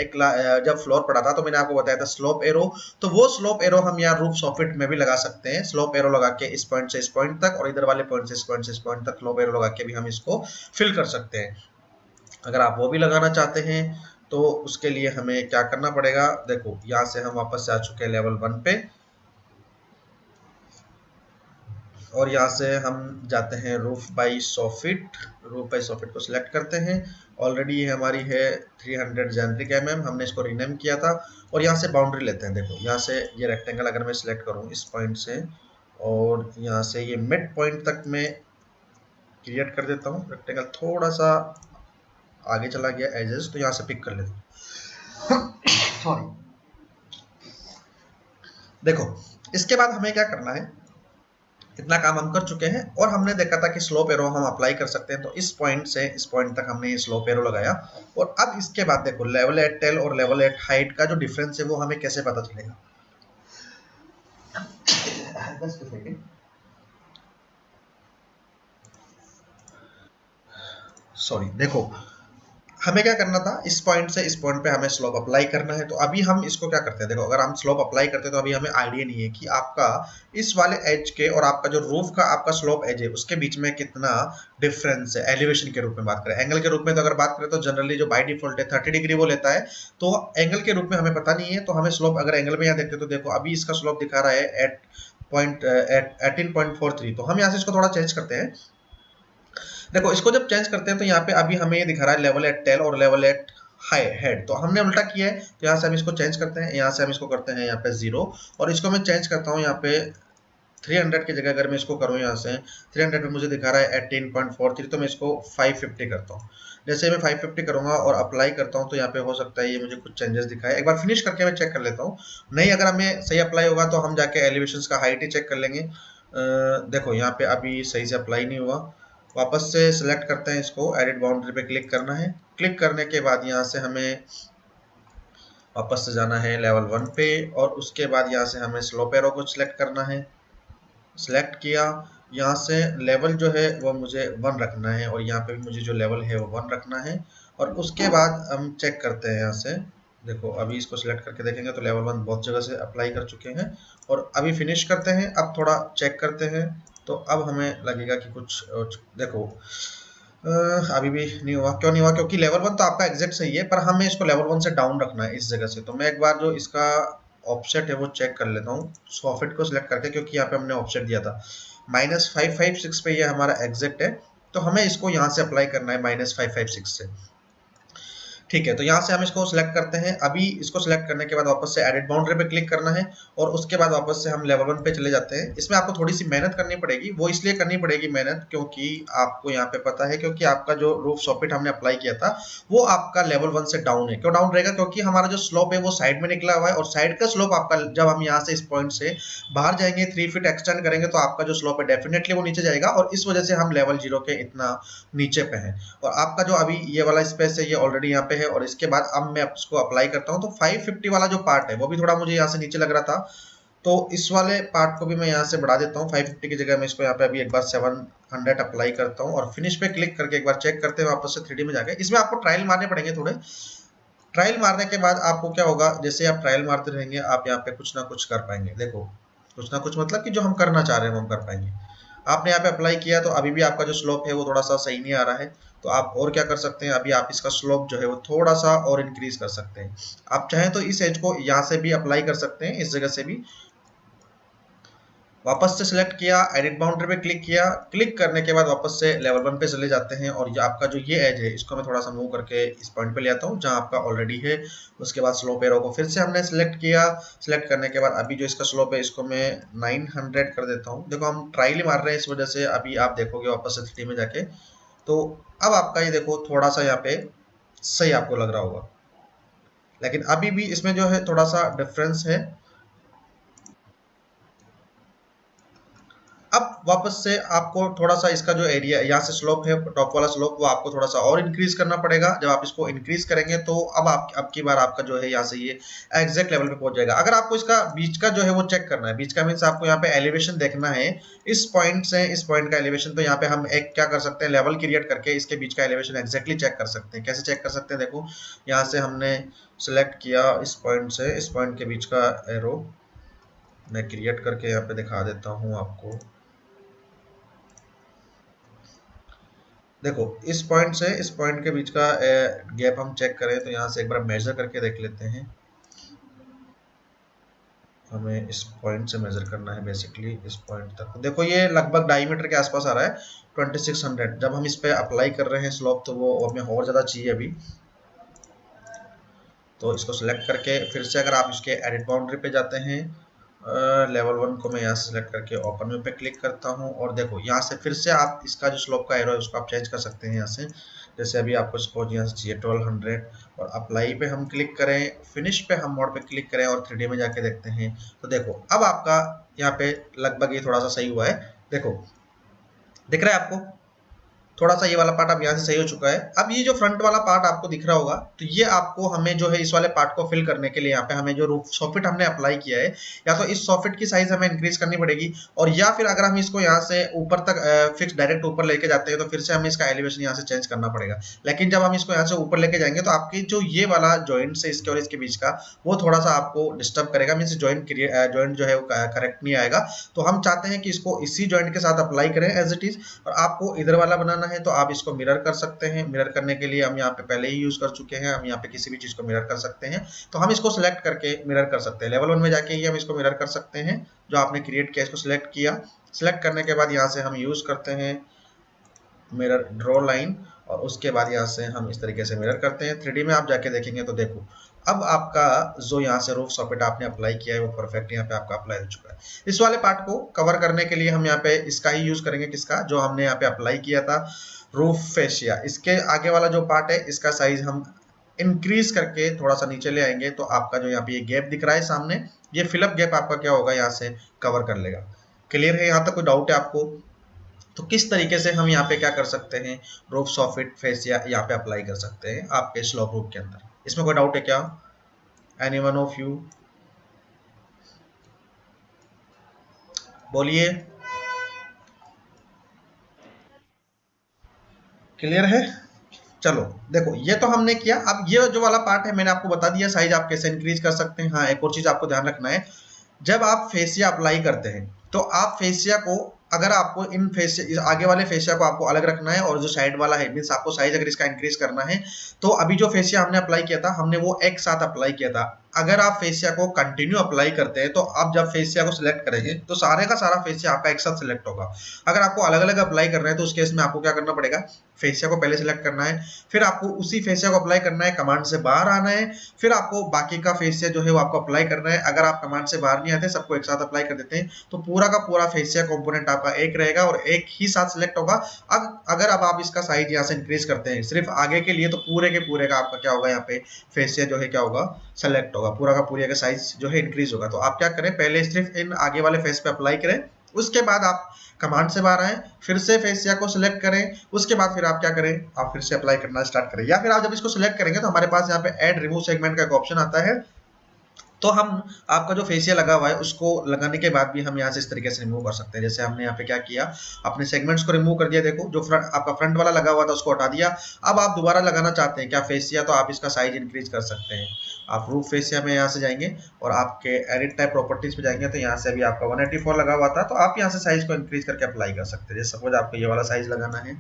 S1: जब फ्लोर पढ़ा था तो मैंने आपको बताया था स्लोप एरो। तो वो स्लोप एरो हम यहाँ रूफ सॉफिट में भी लगा सकते हैं। स्लोप एरो लगा के इस पॉइंट से इस पॉइंट तक और इधर वाले पॉइंट से इस पॉइंट से इस पॉइंट तक स्लोप एरो लगा के भी हम इसको फिल कर सकते हैं। अगर आप वो भी लगाना चाहते हैं तो उसके लिए हमें क्या करना पड़ेगा, देखो यहाँ से हम वापस से आ चुके हैं लेवल 1 पे और यहाँ से हम जाते हैं roof by soffit. Roof by soffit को सिलेक्ट करते हैं। ऑलरेडी ये हमारी है 300 जेनरिक mm, हमने इसको रीनेम किया था। और यहाँ से बाउंड्री लेते हैं। देखो यहाँ से ये रेक्टेंगल अगर मैं सिलेक्ट करूँ इस पॉइंट से और यहाँ से ये मिड पॉइंट तक मैं क्रिएट कर देता हूँ। रेक्टेंगल थोड़ा सा आगे चला गया एजेस, तो यहाँ से पिक कर लेता हूँ। सॉरी। देखो इसके बाद हमें क्या करना है, इतना काम हम कर चुके हैं और हमने देखा था कि स्लोप एरो हम अप्लाई कर सकते हैं। तो इस पॉइंट से इस पॉइंट तक हमने ये स्लोप एरो लगाया। और अब इसके बाद देखो लेवल एट टेल और लेवल एट हाइट का जो डिफरेंस है वो हमें कैसे पता चलेगा। सॉरी, देखो हमें क्या करना था, इस पॉइंट से इस पॉइंट पे हमें स्लोप अप्लाई करना है। तो अभी हम इसको क्या करते हैं, देखो अगर हम स्लोप अप्लाई करते हैं तो अभी हमें आइडिया नहीं है कि आपका इस वाले एज के और आपका जो रूफ का आपका स्लोप एज है उसके बीच में कितना डिफरेंस है। एलिवेशन के रूप में बात करें, एंगल के रूप में तो अगर बात करें तो जनरली जो बाय डिफॉल्ट है 30 डिग्री वो लेता है। तो एंगल के रूप में हमें पता नहीं है, तो हमें स्लोप अगर एंगल में यहाँ देखते तो देखो अभी इसका स्लोप दिखा रहा है एट 18.43। तो हम यहाँ से इसको थोड़ा चेंज करते हैं। देखो इसको जब चेंज करते हैं तो यहाँ पे अभी हमें ये दिखा रहा है लेवल एट टेल और लेवल एट हाई हेड। तो हमने उल्टा किया है। तो यहाँ से हम इसको चेंज करते हैं, यहाँ से हम इसको करते हैं यहाँ पे 0 और इसको मैं चेंज करता हूँ यहाँ पे 300 की जगह अगर मैं इसको करूँ यहाँ से 300 पे मुझे दिखा रहा है 18.43, तो मैं इसको 550 करता हूँ। जैसे मैं 550 करूंगा और अप्लाई करता हूँ तो यहाँ पे हो सकता है ये मुझे कुछ चेंजेस दिखाए। एक बार फिनिश करके मैं चेक कर लेता हूँ। नहीं अगर हमें सही अप्लाई होगा तो हम जाके एलिवेशन का हाइट ही चेक कर लेंगे। देखो यहाँ पे अभी सही से अप्लाई नहीं हुआ। वापस से सिलेक्ट करते हैं इसको, एडिट बाउंड्री पे क्लिक करना है। क्लिक करने के बाद यहाँ से हमें वापस से जाना है लेवल 1 पे और उसके बाद यहाँ से हमें स्लोप एरो को सिलेक्ट करना है। सिलेक्ट किया, यहाँ से लेवल जो है वो मुझे 1 रखना है और यहाँ पे भी मुझे जो लेवल है वो 1 रखना है। और उसके बाद हम चेक करते हैं यहाँ से, देखो अभी इसको सिलेक्ट करके देखेंगे तो लेवल 1 बहुत जगह से अप्लाई कर चुके हैं। और अभी फिनिश करते हैं, अब थोड़ा चेक करते हैं तो अब हमें लगेगा कि कुछ देखो अभी भी नहीं हुआ। क्यों नहीं हुआ, क्योंकि लेवल 1 तो आपका एग्जैक्ट सही है पर हमें इसको लेवल 1 से डाउन रखना है इस जगह से। तो मैं एक बार जो इसका ऑफसेट है वो चेक कर लेता हूँ सॉफिट को सिलेक्ट करके, क्योंकि यहाँ पे हमने ऑफसेट दिया था -556 पे, ये हमारा एग्जैक्ट है। तो हमें इसको यहाँ से अप्लाई करना है -556 से। ठीक है, तो यहाँ से हम इसको सिलेक्ट करते हैं। अभी इसको सिलेक्ट करने के बाद वापस से एडिट बाउंड्री पे क्लिक करना है और उसके बाद वापस से हम लेवल 1 पे चले जाते हैं। इसमें आपको थोड़ी सी मेहनत करनी पड़ेगी, वो इसलिए करनी पड़ेगी मेहनत क्योंकि आपको यहाँ पे पता है, क्योंकि आपका जो रूफ सॉफिट हमने अप्लाई किया था वो आपका लेवल 1 से डाउन है। क्यों डाउन रहेगा, क्योंकि हमारा जो स्लोप है वो साइड में निकला हुआ है और साइड का स्लोप आपका जब हम यहाँ से इस पॉइंट से बाहर जाएंगे 3 फीट एक्सटेंड करेंगे तो आपका जो स्लोप है डेफिनेटली वो नीचे जाएगा और इस वजह से हम लेवल 0 के इतना नीचे पे हैं। और आपका जो अभी ये वाला स्पेस है ये ऑलरेडी यहाँ पे है। और इसके बाद अब मैं इसको अप्लाई करता हूँ तो 550 वाला जो पार्ट है वो भी थोड़ा मुझे यहाँ से नीचे लग रहा था, तो इस वाले पार्ट को भी मैं यहाँ से बढ़ा देता हूँ। 550 की जगह मैं इसको यहाँ पे अभी एक बार 700 अप्लाई करता हूँ और फिनिश पे क्लिक करके एक बार चेक करते हैं वापस से 3D में जाके। इसमें आपको ट्रायल मारने पड़ेंगे थोड़े। ट्रायल मारने के बाद आपको क्या होगा, जैसे आप ट्रायल मारते रहेंगे आप यहाँ पे कुछ ना कुछ कर पाएंगे। देखो कुछ ना कुछ मतलब कि जो हम करना चाह रहे हैं वो हम कर पाएंगे। आपने यहाँ पे अप्लाई किया तो अभी भी आपका जो स्लोप है वो थोड़ा सा सही नहीं आ रहा है। तो आप और क्या कर सकते हैं, अभी आप इसका स्लोप जो है वो थोड़ा सा और इंक्रीज कर सकते हैं। आप चाहें तो इस एज को यहाँ से भी अप्लाई कर सकते हैं, इस जगह से भी। वापस से सिलेक्ट किया, एडिट बाउंड्री पे क्लिक किया। क्लिक करने के बाद वापस से लेवल 1 पे चले जाते हैं और ये आपका जो ये एज है इसको मैं थोड़ा सा मूव करके इस पॉइंट पे ले आता हूँ जहाँ आपका ऑलरेडी है। उसके बाद स्लोप एरो को फिर से हमने सिलेक्ट किया। सिलेक्ट करने के बाद अभी जो इसका स्लोप है इसको मैं 900 कर देता हूँ। देखो हम ट्रायल ही मार रहे हैं इस वजह से अभी आप देखोगे वापस से 3D में जाके तो अब आपका ये देखो थोड़ा सा यहाँ पे सही आपको लग रहा होगा। लेकिन अभी भी इसमें जो है थोड़ा सा डिफरेंस है। अब वापस से आपको थोड़ा सा इसका जो एरिया यहाँ से स्लोप है, टॉप वाला स्लोप, वो आपको थोड़ा सा और इंक्रीज करना पड़ेगा। जब आप इसको इंक्रीज करेंगे तो अब की बार आपका जो है यहाँ से ये एग्जैक्ट लेवल पे पहुंच जाएगा। अगर आपको इसका बीच का जो है वो चेक करना है, बीच का मीन्स आपको यहाँ पे एलिवेशन देखना है, इस पॉइंट से इस पॉइंट का एलिवेशन, तो यहाँ पे हम एक क्या कर सकते हैं, लेवल क्रिएट करके इसके बीच का एलिवेशन एग्जैक्टली चेक कर सकते हैं। कैसे चेक कर सकते हैं, देखो यहाँ से हमने सिलेक्ट किया, इस पॉइंट से इस पॉइंट के बीच का एरो मैं क्रिएट करके यहाँ पे दिखा देता हूँ आपको। देखो इस पॉइंट से इस पॉइंट के बीच का गैप हम चेक करें तो यहाँ से एक बार मेजर करके देख लेते हैं। हमें इस पॉइंट से मेजर करना है बेसिकली इस पॉइंट तक। देखो ये लगभग 2.5 मीटर के आसपास आ रहा है, 2600। जब हम इस पे अप्लाई कर रहे हैं स्लोप तो वो हमें और ज़्यादा चाहिए अभी। तो इसको सिलेक्ट करके फिर से अगर आप इसके एडिट बाउंड्री पे जाते हैं, लेवल 1 को मैं यहाँ से सिलेक्ट करके ओपन व्यू पे क्लिक करता हूँ, और देखो यहाँ से फिर से आप इसका जो स्लोप का एरो है उसको आप चेंज कर सकते हैं यहाँ से। जैसे अभी आपको सपोज यहाँ से चाहिए 1200, और अप्लाई पे हम क्लिक करें, फिनिश पे हम मोड पे क्लिक करें और 3D में जाके देखते हैं तो देखो अब आपका यहाँ पे लगभग ये थोड़ा सा सही हुआ है। देखो दिख रहा है आपको, थोड़ा सा ये वाला पार्ट अब यहाँ से सही हो चुका है। अब ये जो फ्रंट वाला पार्ट आपको दिख रहा होगा, तो ये आपको हमें जो है इस वाले पार्ट को फिल करने के लिए यहाँ पे हमें जो रूफ सॉफिट हमने अप्लाई किया है, या तो इस सॉफिट की साइज हमें इंक्रीज करनी पड़ेगी, और या फिर अगर हम इसको यहाँ से ऊपर तक फिक्स डायरेक्ट ऊपर लेके जाते हैं तो फिर से हमें इसका एलिवेशन यहाँ से चेंज करना पड़ेगा। लेकिन जब हम इसको यहाँ से ऊपर लेके जाएंगे तो आपकी जो ये वाला जॉइंट से इसके और इसके बीच का वो थोड़ा सा आपको डिस्टर्ब करेगा, मीन्स जॉइंट जो है वो करेक्ट नहीं आएगा। तो हम चाहते हैं कि इसको इसी जॉइंट के साथ अप्लाई करें एज इट इज, और आपको इधर वाला बनाना है तो आप इसको मिरर कर सकते हैं। मिरर करने के लिए हम यहाँ पे पहले ही यूज कर चुके हैं, हम यहाँ पे किसी भी चीज को मिरर कर सकते हैं। तो हम इसको सिलेक्ट करके मिरर कर सकते हैं, लेवल 1 में जाके ही हम इसको मिरर कर सकते हैं। जो आपने क्रिएट किया इसको सिलेक्ट किया, सिलेक्ट करने के बाद यहाँ से हम यूज करते हैं मिरर ड्रॉ लाइन, और उसके बाद यहाँ से हम इस तरीके से मिरर करते हैं। 3D में आप जाके देखेंगे तो देखो अब आपका जो यहाँ से रूफ सॉकेट आपने अप्लाई किया है वो परफेक्ट यहाँ पे आपका अप्लाई हो चुका है। इस वाले पार्ट को कवर करने के लिए हम यहाँ पे इसका ही यूज करेंगे, किसका, जो हमने यहाँ पे अप्लाई किया था रूफ फेशिया। इसके आगे वाला जो पार्ट है इसका साइज हम इंक्रीज करके थोड़ा सा नीचे ले आएंगे, तो आपका जो यहाँ पे ये गैप दिख रहा है सामने, ये फिलअप गैप आपका क्या होगा, यहाँ से कवर कर लेगा। क्लियर है, यहाँ तक कोई डाउट है आपको? तो किस तरीके से हम यहाँ पे क्या कर सकते हैं, रूफ सॉफिट फेसिया यहाँ पे अप्लाई कर सकते हैं आपके स्लोप रूफ के अंदर। इसमें कोई डाउट है क्या, एनी वन ऑफ यू, बोलिए। क्लियर है? चलो देखो ये तो हमने किया। अब ये जो वाला पार्ट है मैंने आपको बता दिया साइज आप कैसे इंक्रीज कर सकते हैं। हाँ एक और चीज आपको ध्यान रखना है, जब आप फेसिया अप्लाई करते हैं तो आप फेसिया को, अगर आपको इन फेसिया आगे वाले फेसिया को आपको अलग रखना है, और जो साइड वाला है मीन्स आपको साइज अगर इसका इंक्रीज करना है, तो अभी जो फेसिया हमने अप्लाई किया था हमने वो एक साथ अप्लाई किया था। अगर आप फेसिया को कंटिन्यू अप्लाई करते हैं तो आप जब फेसिया को सिलेक्ट करेंगे तो सारे का सारा फेसिया आपका एक साथ सिलेक्ट होगा। अगर आपको अलग अलग अप्लाई करना है तो उस केस में आपको क्या करना पड़ेगा, फेसिया को पहले सिलेक्ट करना है, फिर आपको उसी फेसिया को अप्लाई करना है, कमांड से बाहर आना है, फिर आपको बाकी का फेसिया जो है वो आपको अप्लाई करना है। अगर आप कमांड से बाहर नहीं आते, सबको एक साथ अप्लाई कर देते हैं, तो पूरा का पूरा फेसिया कंपोनेंट आपका एक रहेगा और एक ही साथ सिलेक्ट होगा। अब अगर अब आप इसका साइज यहाँ से इंक्रीज करते हैं सिर्फ आगे के लिए, तो पूरे के पूरे का आपका क्या होगा, यहाँ पे फेसिया जो है क्या होगा, सेलेक्ट होगा, पूरा का पूरा का साइज जो है इंक्रीज होगा। तो आप क्या करें, पहले सिर्फ इन आगे वाले फेस पे अप्लाई करें, उसके बाद आप कमांड से बाहर आए, फिर से फेसिया को सिलेक्ट करें, उसके बाद फिर आप क्या करें, आप फिर से अप्लाई करना स्टार्ट करें। या फिर आप जब इसको सिलेक्ट करेंगे तो हमारे पास यहाँ पे ऐड रिमूव सेगमेंट का एक ऑप्शन आता है, तो हम आपका जो फेसियल लगा हुआ है उसको लगाने के बाद भी हम यहाँ से इस तरीके से रिमूव कर सकते हैं। जैसे हमने यहाँ पे क्या किया, अपने सेगमेंट्स को रिमूव कर दिया, देखो जो फ्रंट आपका फ्रंट वाला लगा हुआ था उसको हटा दिया। अब आप दोबारा लगाना चाहते हैं क्या फेसिया, तो आप इसका साइज इंक्रीज कर सकते हैं। आप रूफ फेसिया में यहाँ से जाएंगे और आपके एडिट टाइप प्रॉपर्टीज पे जाएंगे, तो यहाँ से अभी आपका 184 लगा हुआ था, तो आप यहाँ से साइज को इंक्रीज करके अप्लाई कर सकते हैं। जैसे सपोज आपको ये वाला साइज लगाना है,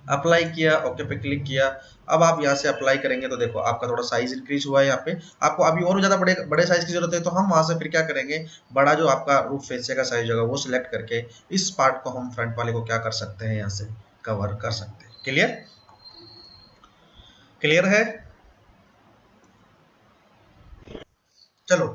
S1: अप्लाई किया, ओके पे क्लिक किया। अब आप यहाँ से अप्लाई करेंगे तो देखो आपका थोड़ा साइज इंक्रीज हुआ है। यहाँ पे आपको अभी और ज्यादा बड़े बड़े साइज की जरूरत है, तो हम वहां से फिर क्या करेंगे, बड़ा जो आपका रूफ फेसिया का साइज होगा वो सिलेक्ट करके इस पार्ट को हम फ्रंट वाले को क्या कर सकते हैं, यहाँ से कवर कर सकते हैं। क्लियर? क्लियर है? चलो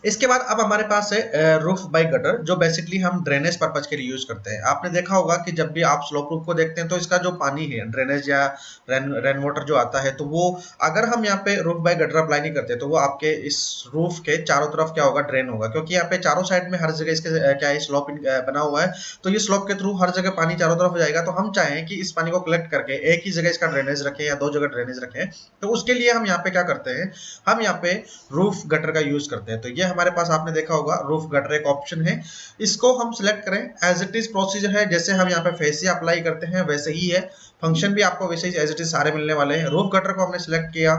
S1: इसके बाद अब हमारे पास है रूफ बाय गटर, जो बेसिकली हम ड्रेनेज पर्पज के लिए यूज करते हैं। आपने देखा होगा कि जब भी आप स्लोप रूफ को देखते हैं तो इसका जो पानी है ड्रेनेज या रेन वाटर जो आता है, तो वो अगर हम यहाँ पे रूफ बाय गटर अप्लाई नहीं करते तो वो आपके इस रूफ के चारों तरफ क्या होगा, ड्रेन होगा, क्योंकि यहाँ पे चारों साइड में हर जगह इसके क्या है, स्लोप बना हुआ है। तो ये स्लोप के थ्रू हर जगह पानी चारों तरफ हो जाएगा। तो हम चाहें कि इस पानी को कलेक्ट करके एक ही जगह इसका ड्रेनेज रखें या दो जगह ड्रेनेज रखें, तो उसके लिए हम यहाँ पे क्या करते हैं, हम यहाँ पे रूफ गटर का यूज करते हैं। तो ये हमारे पास आपने देखा होगा रूफ गटर एक ऑप्शन है, इसको हम सिलेक्ट करें। एज इट इज प्रोसीजर है, जैसे हम यहाँ पे फेसिया अप्लाई करते हैं वैसे ही है, फंक्शन भी आपको वैसे ही एज इट इज सारे मिलने वाले हैं। रूफ गटर को हमने सिलेक्ट किया,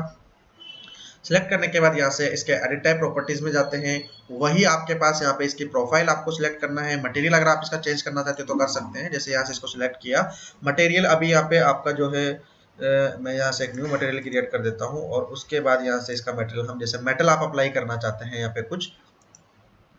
S1: सिलेक्ट करने के बाद यहाँ से इसके एडिट टाइप प्रॉपर्टीज में जाते हैं, वही आपके पास यहाँ पे इसकी प्रोफाइल आपको सिलेक्ट करना है। मटेरियल अगर आप इसका चेंज करना चाहते हो तो कर सकते हैं, जैसे यहाँ से इसको सिलेक्ट किया। मटेरियल अभी यहाँ पे आपका जो है मैं यहाँ से एक न्यू मटेरियल क्रिएट कर देता हूँ, और उसके बाद यहाँ से इसका मटेरियल हम जैसे मेटल आप अप्लाई करना चाहते हैं, यहाँ पे कुछ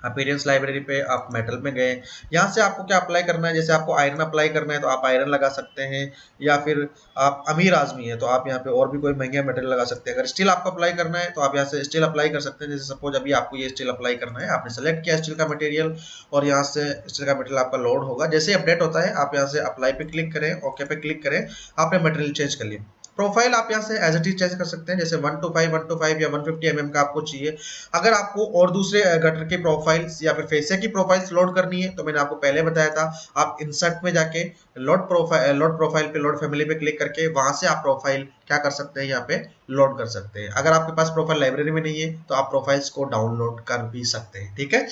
S1: अपीयरेंस लाइब्रेरी पे आप मेटल में गए, यहाँ से आपको क्या अप्लाई करना है, जैसे आपको आयरन अप्लाई करना है तो आप आयरन लगा सकते हैं, या फिर आप अमीर आदमी है तो आप यहाँ पे और भी कोई महंगे मटेरियल लगा सकते हैं। अगर स्टील आपको अप्लाई करना है तो आप यहाँ से स्टील अप्लाई कर सकते हैं। जैसे सपोज अभी आपको ये स्टील अप्लाई करना है, आपने सेलेक्ट किया स्टील का मटेरियल, और यहाँ से स्टील का मटेरियल आपका लोड होगा। जैसे अपडेट होता है आप यहाँ से अप्लाई पे क्लिक करें, ओके पे क्लिक करें, आपने मटेरियल चेंज कर लिया। प्रोफाइल आप यहाँ से एज इट इज चेंज कर सकते हैं, जैसे 125 या 150 mm का आपको चाहिए। अगर आपको और दूसरे गटर के प्रोफाइल्स या फिर फेसिया की प्रोफाइल्स लोड करनी है तो मैंने आपको पहले बताया था, आप इंसर्ट में जाके लोड प्रोफाइल पे, लोड फैमिली पे क्लिक करके वहां से आप प्रोफाइल क्या कर सकते हैं, यहाँ पे लोड कर सकते हैं। अगर आपके पास प्रोफाइल लाइब्रेरी में नहीं है तो आप प्रोफाइल्स को डाउनलोड कर भी सकते हैं। ठीक है,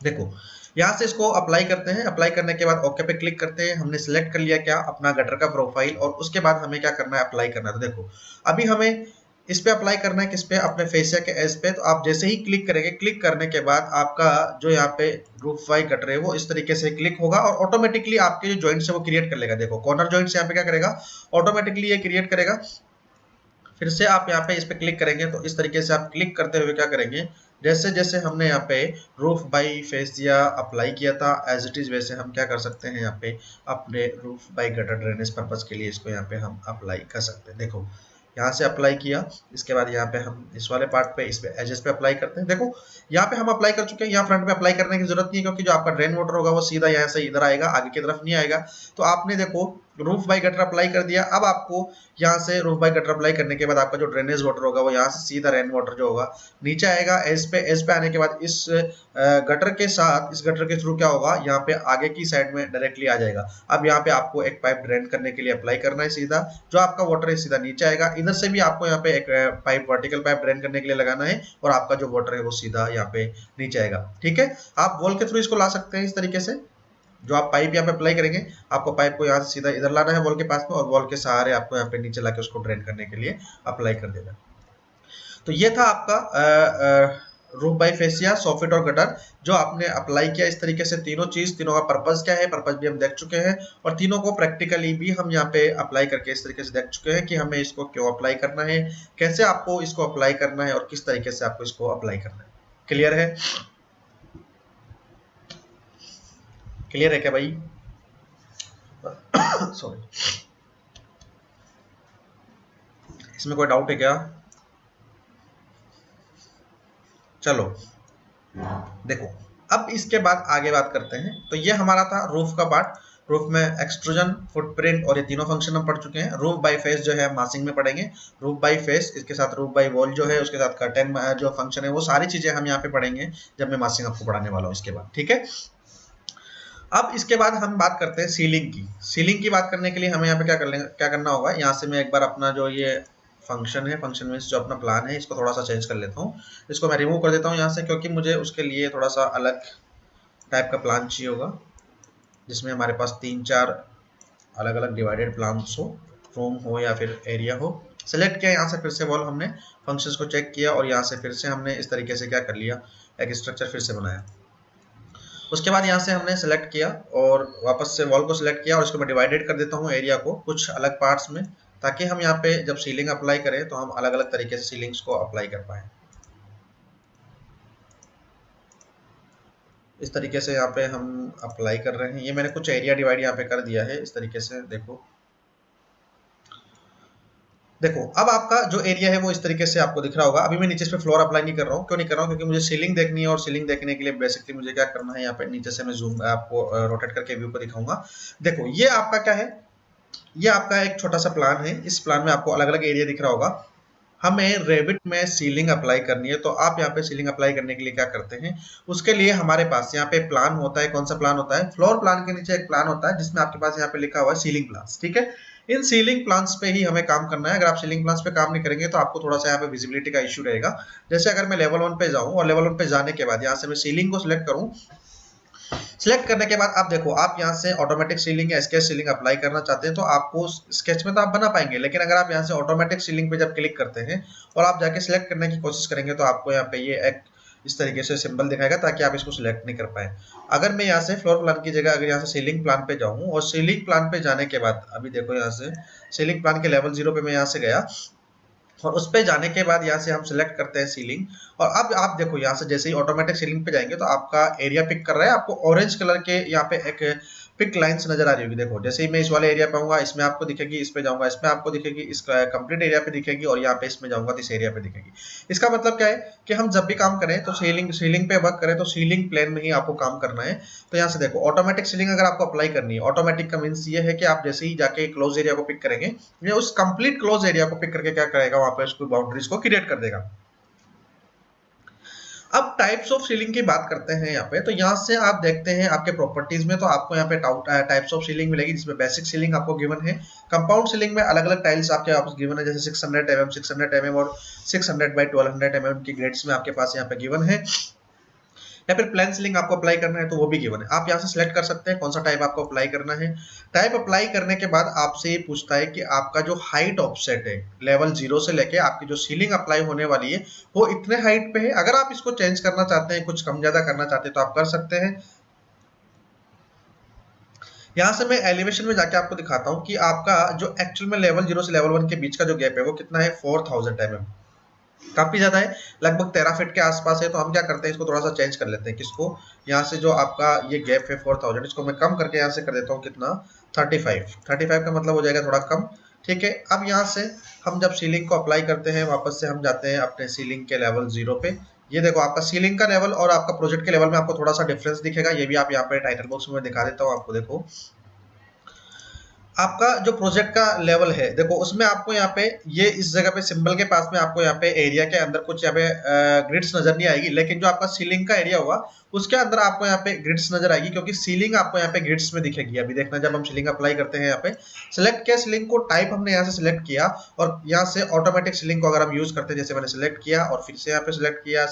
S1: देखो यहाँ से इसको अप्लाई करते हैं। अप्लाई करने के बाद ओके पे क्लिक करते हैं। हमने सिलेक्ट कर लिया क्या, अपना गटर का प्रोफाइल, और उसके बाद हमें क्या करना है, अप्लाई करना है। तो देखो अभी हमें इस पे अप्लाई करना है, किस पे, अपने फेसिया के एज पे। तो आप जैसे ही क्लिक करेंगे, क्लिक करने के बाद आपका जो यहाँ पे रूफ वाई गटर है वो इस तरीके से क्लिक होगा, और ऑटोमेटिकली आपके जो जॉइंट्स है वो क्रिएट कर लेगा। देखो कॉर्नर जॉइंट्स यहाँ पे क्या करेगा, ऑटोमेटिकली ये क्रिएट करेगा। फिर से आप यहाँ पे इस पे क्लिक करेंगे तो इस तरीके से आप क्लिक करते हुए क्या करेंगे, जैसे जैसे हमने यहाँ पे रूफ बाई फेसिया अप्लाई किया था एज इट इज, वैसे हम क्या कर सकते हैं, यहाँ पे अपने roof by gutter drainage purpose के लिए इसको यहाँ पे हम अप्लाई कर सकते हैं। देखो यहाँ से अप्लाई किया, इसके बाद यहाँ पे हम इस वाले पार्ट पे, इस पे एजेस पे अप्लाई करते हैं। देखो यहाँ पे हम अप्लाई कर चुके हैं, यहाँ फ्रंट पे अप्लाई करने की जरूरत नहीं है, क्योंकि जो आपका ड्रेन वाटर होगा वो सीधा यहाँ से इधर आएगा, आगे की तरफ नहीं आएगा। तो आपने देखो रूफ बाई गटर अप्लाई कर दिया। अब आपको यहाँ से रूफ बाई गटर अप्लाई करने के बाद आपका जो ड्रेनेज वाटर होगा वो यहाँ से सीधा रेन वाटर जो होगा नीचे आएगा एज पे आने के बाद इस गटर के साथ, इस गटर के थ्रू क्या होगा, यहाँ पे आगे की साइड में डायरेक्टली आ जाएगा। अब यहाँ पे आपको एक पाइप ड्रेन करने के लिए अप्लाई करना है, सीधा जो आपका वाटर है सीधा नीचे आएगा। इधर से भी आपको यहाँ पे एक पाइप, वर्टिकल पाइप ड्रेन करने के लिए लगाना है, और आपका जो वाटर है वो सीधा यहाँ पे नीचे आएगा। ठीक है, आप वॉल के थ्रू इसको ला सकते हैं इस तरीके से। जो आप पाइप यहाँ पे अप्लाई करेंगे, आपको पाइप को यहाँ से सीधा इधर लाना है वॉल के पास में, और वॉल के सहारे आपको यहाँ पे नीचे लाके उसको ड्रेन करने के लिए अप्लाई कर देना। तो ये था आपका रूफ बाई फेसिया, सॉफिट और गटर, जो आपने अप्लाई किया इस तरीके से। तीनों चीज, तीनों का पर्पज क्या है, पर्पज भी हम देख चुके हैं, और तीनों को प्रैक्टिकली भी हम यहाँ पे अप्लाई करके इस तरीके से देख चुके हैं कि हमें इसको क्यों अप्लाई करना है, कैसे आपको इसको अप्लाई करना है, और किस तरीके से आपको इसको अप्लाई करना है। क्लियर है? क्लियर है क्या भाई? सॉरी, इसमें कोई डाउट है क्या? चलो देखो, अब इसके बाद आगे बात करते हैं। तो ये हमारा था रूफ का पार्ट। रूफ में एक्सट्रूजन, फुटप्रिंट और ये तीनों फंक्शन हम पढ़ चुके हैं। रूफ बाई फेस जो है मासिंग में पढ़ेंगे, रूफ बाई फेस, इसके साथ रूफ बाई वॉल जो है, उसके साथ कर्टेन जो फंक्शन है, वो सारी चीजें हम यहाँ पे पढ़ेंगे जब मैं मासिंग आपको पढ़ाने वाला हूँ इसके बाद। ठीक है, अब इसके बाद हम बात करते हैं सीलिंग की। सीलिंग की बात करने के लिए हमें यहाँ पे क्या करना होगा, यहाँ से मैं एक बार अपना जो ये फंक्शन है, फंक्शन में जो अपना प्लान है, इसको थोड़ा सा चेंज कर लेता हूँ। इसको मैं रिमूव कर देता हूँ यहाँ से, क्योंकि मुझे उसके लिए थोड़ा सा अलग टाइप का प्लान चाहिए होगा, जिसमें हमारे पास 3-4 अलग अलग डिवाइडेड प्लान्स हो, रूम हो या फिर एरिया हो। सेलेक्ट किया, यहाँ से फिर से वॉल हमने फंक्शंस को चेक किया, और यहाँ से फिर से हमने इस तरीके से क्या कर लिया, एक स्ट्रक्चर फिर से बनाया। उसके बाद यहाँ से हमने सेलेक्ट किया और वापस से वॉल को सिलेक्ट किया, और इसको मैं डिवाइडेड कर देता हूँ एरिया को कुछ अलग पार्ट्स में, ताकि हम यहाँ पे जब सीलिंग अप्लाई करें तो हम अलग अलग तरीके से सीलिंग्स को अप्लाई कर पाए। इस तरीके से यहाँ पे हम अप्लाई कर रहे हैं। ये मैंने कुछ एरिया डिवाइड यहाँ पे कर दिया है इस तरीके से, देखो देखो अब आपका जो एरिया है वो इस तरीके से आपको दिख रहा होगा। अभी मैं नीचे पे फ्लोर अप्लाई नहीं कर रहा हूँ। क्यों नहीं कर रहा हूँ? क्योंकि मुझे सीलिंग देखनी है और सीलिंग देखने के लिए बेसिकली मुझे क्या करना है, यहाँ पे नीचे से मैं जूम आपको रोटेट करके व्यू को दिखाऊंगा। देखो ये आपका क्या है, ये आपका एक छोटा सा प्लान है। इस प्लान में आपको अलग अलग एरिया दिख रहा होगा। हमें रेविट में सीलिंग अप्लाई करनी है, तो आप यहाँ पे सीलिंग अप्लाई करने के लिए क्या करते हैं, उसके लिए हमारे पास यहाँ पे प्लान होता है। कौन सा प्लान होता है? फ्लोर प्लान के नीचे एक प्लान होता है जिसमें आपके पास यहाँ पे लिखा हुआ है सीलिंग प्लान्स। ठीक है, इन सीलिंग प्लान्स पे ही हमें काम करना है। अगर आप सीलिंग प्लान्स पे काम नहीं करेंगे तो आपको थोड़ा सा यहाँ पे विजिबिलिटी का इश्यू रहेगा। जैसे अगर मैं लेवल 1 पे जाऊँ और लेवल 1 पे जाने के बाद यहाँ से मैं सीलिंग को सिलेक्ट करूँ, सिलेक्ट करने के बाद आप देखो, आप यहाँ से ऑटोमेटिक सीलिंग या स्केच सीलिंग अप्लाई करना चाहते हैं तो आपको स्केच में तो आप बना पाएंगे, लेकिन अगर आप यहाँ से ऑटोमेटिक सीलिंग पे जब क्लिक करते हैं और आप जाके सिलेक्ट करने की कोशिश करेंगे तो आपको यहाँ पे ये एक इस तरीके से सिंबल दिखाएगा ताकि आप इसको सिलेक्ट नहीं कर पाए। अगर मैं यहाँ से फ्लोर प्लान की जगह अगर यहाँ से सीलिंग प्लान पे जाऊँ और सीलिंग प्लान पे जाने के बाद अभी देखो यहाँ से सीलिंग प्लान के लेवल 0 पे मैं यहाँ से गया और उस पे जाने के बाद यहाँ से हम सिलेक्ट करते हैं सीलिंग। और अब आप देखो यहाँ से जैसे ही ऑटोमेटिक सीलिंग पे जाएंगे तो आपका एरिया पिक कर रहा है। आपको ऑरेंज कलर के यहाँ पे एक पिक लाइंस नजर आ रही होगी। देखो जैसे ही मैं इस वाले एरिया पे आऊंगा इसमें आपको दिखेगी, इस पे जाऊंगा इसमें आपको दिखेगी, इस कंप्लीट एरिया पे दिखेगी और यहाँ पे इसमें जाऊंगा तो इस एरिया पे दिखेगी। इसका मतलब क्या है कि हम जब भी काम करें तो सीलिंग सीलिंग पे वर्क करें तो सीलिंग प्लेन में ही आपको काम करना है। तो यहाँ से देखो ऑटोमेटिक सीलिंग अगर आपको अप्लाई करनी है, ऑटोमेटिक का मीन्स ये है कि आप जैसे ही जाके क्लोज एरिया को पिक करेंगे, ये उस कंप्लीट क्लोज एरिया को पिक करके क्या करेगा, वहां पे उसको बाउंड्रीज को क्रिएट कर देगा। अब टाइप्स ऑफ सीलिंग की बात करते हैं यहाँ पे, तो यहाँ से आप देखते हैं आपके प्रॉपर्टीज में तो आपको यहाँ पे टाइप्स ऑफ सीलिंग मिलेगी, जिसमें बेसिक सीलिंग आपको गिवन है। कंपाउंड सीलिंग में अलग अलग टाइल्स आपके पास गिवन है, जैसे 600 mm 600 mm और 600 बाई 1200 mm की ग्रेड्स में आपके पास यहाँ पे गिवन है। या फिर प्लेन सीलिंग आपको अप्लाई करना है तो वो भी गिवन है। आप यहाँ से सिलेक्ट कर सकते हैं कौन सा टाइप आपको अप्लाई करना है। टाइप अप्लाई करने के बाद आपसे ये पूछता है कि आपका जो हाइट ऑफसेट है लेवल 0 से लेके आपकी जो सीलिंग अप्लाई होने वाली है वो इतने हाइट पे है। अगर आप इसको चेंज करना चाहते हैं, कुछ कम ज्यादा करना चाहते हैं तो आप कर सकते हैं। यहाँ से मैं एलिवेशन में जाके आपको दिखाता हूँ कि आपका जो एक्चुअल में लेवल 0 से लेवल 1 के बीच का जो गैप है वो कितना है, 4000 mm। काफी ज्यादा है, लगभग 13 फीट के आसपास है। तो हम क्या करते हैं, इसको थोड़ा सा चेंज कर लेते हैं। किसको? यहाँ से जो आपका ये गैप है 4000, इसको मैं कम करके यहाँ से कर देता हूँ कितना, 35 का मतलब हो जाएगा थोड़ा कम। ठीक है, अब यहाँ से हम जब सीलिंग को अप्लाई करते हैं वापस से हम जाते हैं अपने सीलिंग के लेवल 0 पे। ये देखो आपका सीलिंग का लेवल और आपका प्रोजेक्ट के लेवल में आपको थोड़ा सा डिफरेंस दिखेगा। ये भी आप यहाँ पे टाइटल बॉक्स में दिखा देता हूँ आपको। देखो आपका जो प्रोजेक्ट का लेवल है, देखो उसमें आपको यहाँ पे ये इस जगह पे सिंबल के पास में आपको यहाँ पे एरिया के अंदर कुछ यहाँ पे ग्रिड्स नजर नहीं आएगी, लेकिन जो आपका सीलिंग का एरिया होगा उसके अंदर आपको यहाँ पे ग्रिड्स नजर आएगी, क्योंकि सीलिंग आपको यहाँ पे ग्रिड्स में दिखेगी। अभी देखना, जब हम सीलिंग अप्लाई करते हैं यहाँ पे सिलेक्ट किया सीलिंग को, टाइप हमने यहाँ से सिलेक्ट किया और यहाँ से ऑटोमेटिक सीलिंग को अगर हम यूज करते हैं, जैसे मैंने सिलेक्ट किया और फिर से यहाँ पे सिलेक्ट किया,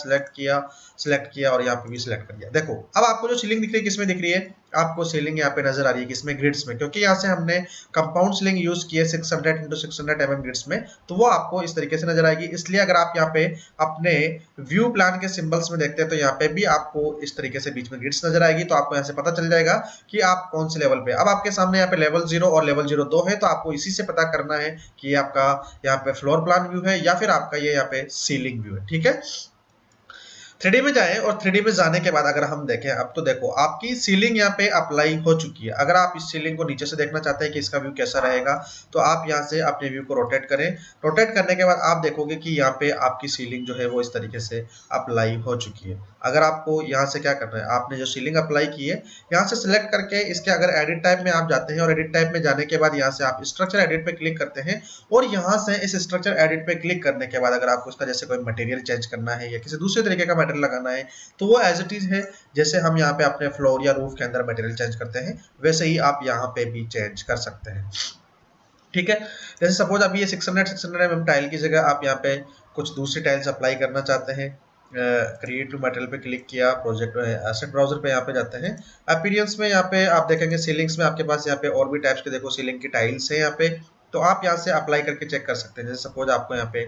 S1: सिलेक्ट किया और यहाँ पे भी सिलेक्ट कर दिया। देखो अब आपको जो सीलिंग दिख रही है किसमें दिख रही है, आपको सीलिंग यहाँ पे नजर आ रही है किसमें, ग्रिड्स में, क्योंकि यहाँ से हमने कंपाउंड सीलिंग यूज की है 600 इंटू 600 mm ग्रिड्स में, तो वो आपको इस तरीके से नजर आएगी। इसलिए अगर आप यहाँ पे अपने व्यू प्लान के सिंबल्स में देखते हैं तो यहाँ पे भी आपको इस तरीके से बीच में ग्रिड्स नजर आएगी। तो आपको यहाँ से पता चल जाएगा कि आप कौन से लेवल पे। अब आपके सामने यहाँ पे लेवल 0 और लेवल 02 है, तो आपको इसी से पता करना है कि आपका यहाँ पे फ्लोर प्लान व्यू है या फिर आपका ये यहाँ पे सीलिंग व्यू है। ठीक है, 3D में जाएं और 3D में जाने के बाद अगर हम देखें, अब तो देखो आपकी सीलिंग यहाँ पे अप्लाई हो चुकी है। अगर आप इस सीलिंग को नीचे से देखना चाहते हैं कि इसका व्यू कैसा रहेगा, तो आप यहाँ से अपने व्यू को रोटेट करें। रोटेट करने के बाद आप देखोगे कि यहाँ पे आपकी सीलिंग जो है वो इस तरीके से अप्लाई हो चुकी है। अगर आपको यहाँ से क्या करना है, आपने जो सीलिंग अप्लाई की है यहाँ से सिलेक्ट करके इसके अगर एडिट टाइप में आप जाते हैं और एडिट टाइप में जाने के बाद यहाँ से आप स्ट्रक्चर एडिट पे क्लिक करते हैं और यहाँ से इस स्ट्रक्चर एडिट पे क्लिक करने के बाद अगर आपको इसका जैसे कोई मटेरियल चेंज करना है या किसी दूसरे तरीके का मटेरियल लगाना है तो वो एज इट इज है। जैसे हम यहाँ पे अपने फ्लोर या रूफ के अंदर मटेरियल चेंज करते हैं वैसे ही आप यहाँ पे भी चेंज कर सकते हैं। ठीक है, जैसे सपोज अभी ये 600 mm टाइल की जगह आप यहाँ पे कुछ दूसरी टाइल्स अप्लाई करना चाहते हैं। क्रिएटिव मटेरियल पे क्लिक किया, प्रोजेक्ट एसेट ब्राउजर पे यहाँ पे जाते हैं, अपीयरेंस में यहाँ पे आप देखेंगे सीलिंग्स में आपके पास यहाँ पे और भी टाइप्स के देखो सीलिंग की टाइल्स है यहाँ पे। तो आप यहाँ से अप्लाई करके चेक कर सकते हैं। जैसे सपोज आपको यहाँ पे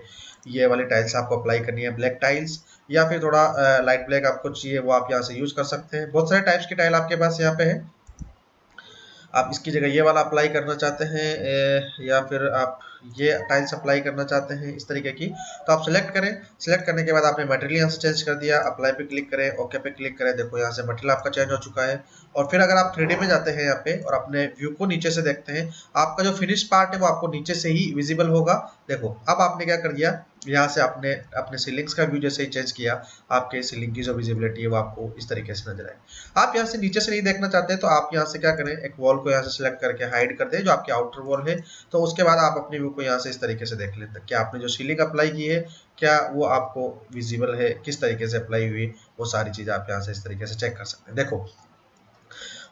S1: ये वाली टाइल्स आपको अप्लाई करनी है, ब्लैक टाइल्स, या फिर थोड़ा लाइट ब्लैक आपको चाहिए, वो आप यहाँ से यूज कर सकते हैं। बहुत सारे टाइप्स की टाइल आपके पास यहाँ पे है। आप इसकी जगह ये वाला अप्लाई करना चाहते हैं या फिर आप ये टाइल्स अप्लाई करना चाहते हैं इस तरीके की, तो आप सिलेक्ट करें। सिलेक्ट करने के बाद आपने मटेरियल यहाँ से चेंज कर दिया, अप्लाई पे क्लिक करें, ओके पे क्लिक करें, देखो यहाँ से मटेरियल आपका चेंज हो चुका है। और फिर अगर आप 3D में जाते हैं यहाँ पे और अपने व्यू को नीचे से देखते हैं, आपका जो फिनिश पार्ट है वो आपको नीचे से ही विजिबल होगा। देखो अब आपने क्या कर दिया, यहाँ से आपने अपने सीलिंग्स का व्यू जैसे ही चेंज किया, आपके सीलिंग की जो विजिबिलिटी है वो आपको इस तरीके से नजर आए। आप यहाँ से नीचे से नहीं देखना चाहते तो आप यहाँ से क्या करें, एक वॉल को यहाँ से सिलेक्ट करके हाइड कर दें जो आपकी आउटर वॉल है। तो उसके बाद आप अपने व्यू को यहाँ से इस तरीके से देख लेते हैं, क्या आपने जो सीलिंग अप्लाई की है क्या वो आपको विजिबल है, किस तरीके से अप्लाई हुई, वो सारी चीज आप यहाँ से इस तरीके से चेक कर सकते हैं। देखो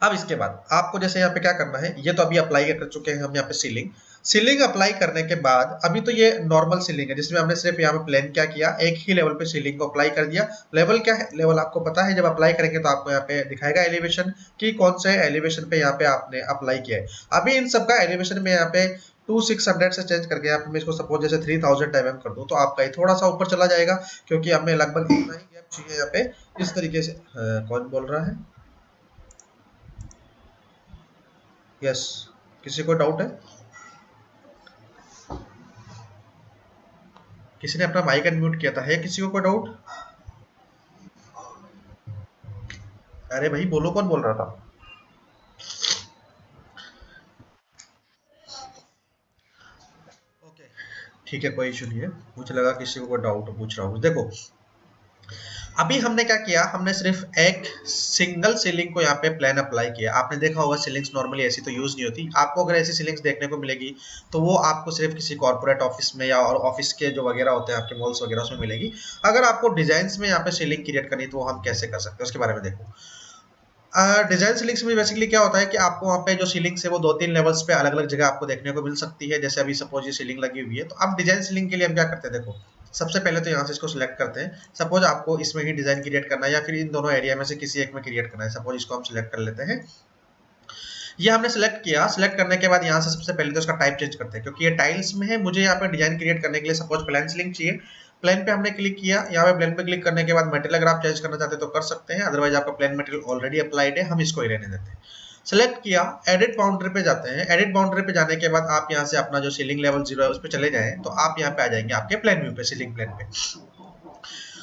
S1: अब इसके बाद आपको जैसे यहाँ पे क्या करना है, ये तो अभी अप्लाई कर चुके हैं हम यहाँ पे सीलिंग। सीलिंग अप्लाई करने के बाद अभी तो ये नॉर्मल सीलिंग है जिसमें हमने सिर्फ यहाँ पे प्लान क्या किया, एक ही लेवल पे सीलिंग को अप्लाई कर दिया। लेवल क्या है, लेवल आपको पता है, जब अप्लाई करेंगे तो आपको यहाँ पे दिखाएगा एलिवेशन कि कौन से एलिवेशन पे यहाँ पे आपने अप्लाई किया है। अभी इन सबका एलिवेशन में यहाँ पे 2600 से चेंज करके यहाँ पे मैं इसको सपोज जैसे 3000 कर दूं तो आपका ये थोड़ा सा ऊपर चला जाएगा, क्योंकि हमें लगभग इतना ही गैप चाहिए यहाँ पे इस तरीके से। कौन बोल रहा है? यस, किसी को डाउट है? किसी ने अपना माइक अनम्यूट किया था, है किसी को कोई डाउट? अरे भाई बोलो, कौन बोल रहा था? ओके, ठीक है, कोई इशू नहीं है। मुझे लगा किसी को कोई डाउट पूछ रहा हूँ। देखो अभी हमने क्या किया, हमने सिर्फ एक सिंगल सीलिंग को यहाँ पे प्लान अप्लाई किया। आपने देखा होगा सीलिंग्स नॉर्मली ऐसी तो यूज नहीं होती, आपको अगर ऐसी सीलिंग्स देखने को मिलेगी तो वो आपको सिर्फ किसी कॉर्पोरेट ऑफिस में या और ऑफिस के जो वगैरह होते हैं आपके मॉल्स वगैरह उसमें मिलेगी। अगर आपको डिजाइन में यहाँ पे सीलिंग क्रिएट करनी तो वो हम कैसे कर सकते हैं उसके बारे में देखो। डिजाइन सीलिंग्स में बेसिकली क्या होता है कि आपको वहाँ पे जो सीलिंग्स है वो 2-3 लेवल्स पे अलग अलग जगह आपको देखने को मिल सकती है। जैसे अभी सपोज ये सीलिंग लगी हुई है, तो अब डिजाइन सीलिंग के लिए हम क्या करते हैं, देखो सबसे पहले तो यहाँ से इसको सिलेक्ट करते हैं। सपोज आपको इसमें ही डिजाइन क्रिएट करना है या फिर इन दोनों एरिया में से किसी एक में क्रिएट करना है, सपोज इसको हम सिलेक्ट कर लेते हैं। ये हमने सेलेक्ट किया, सेलेक्ट करने के बाद यहाँ से सबसे पहले तो इसका टाइप चेंज करते हैं, क्योंकि ये टाइल्स में है। मुझे यहाँ पे डिजाइन क्रिएट करने के लिए सपोज प्लान सीलिंग चाहिए, प्लान पे हमने क्लिक किया। यहाँ पे प्लान पे क्लिक करने के बाद मटेरियल अगर आप चेंज करना चाहते हैं तो कर सकते हैं, अदरवाइज आपका प्लान मटेरियल ऑलरेडी अप्लाइड है, हम इसको ही रहने देते हैं। सेलेक्ट किया, एडिट बाउंड्री पे जाते हैं। एडिट बाउंड्री पे जाने के बाद आप यहाँ से अपना जो सीलिंग लेवल 0 है उस पर चले जाएं तो आप यहाँ पे आ जाएंगे आपके प्लान व्यू पे, सीलिंग प्लान पे।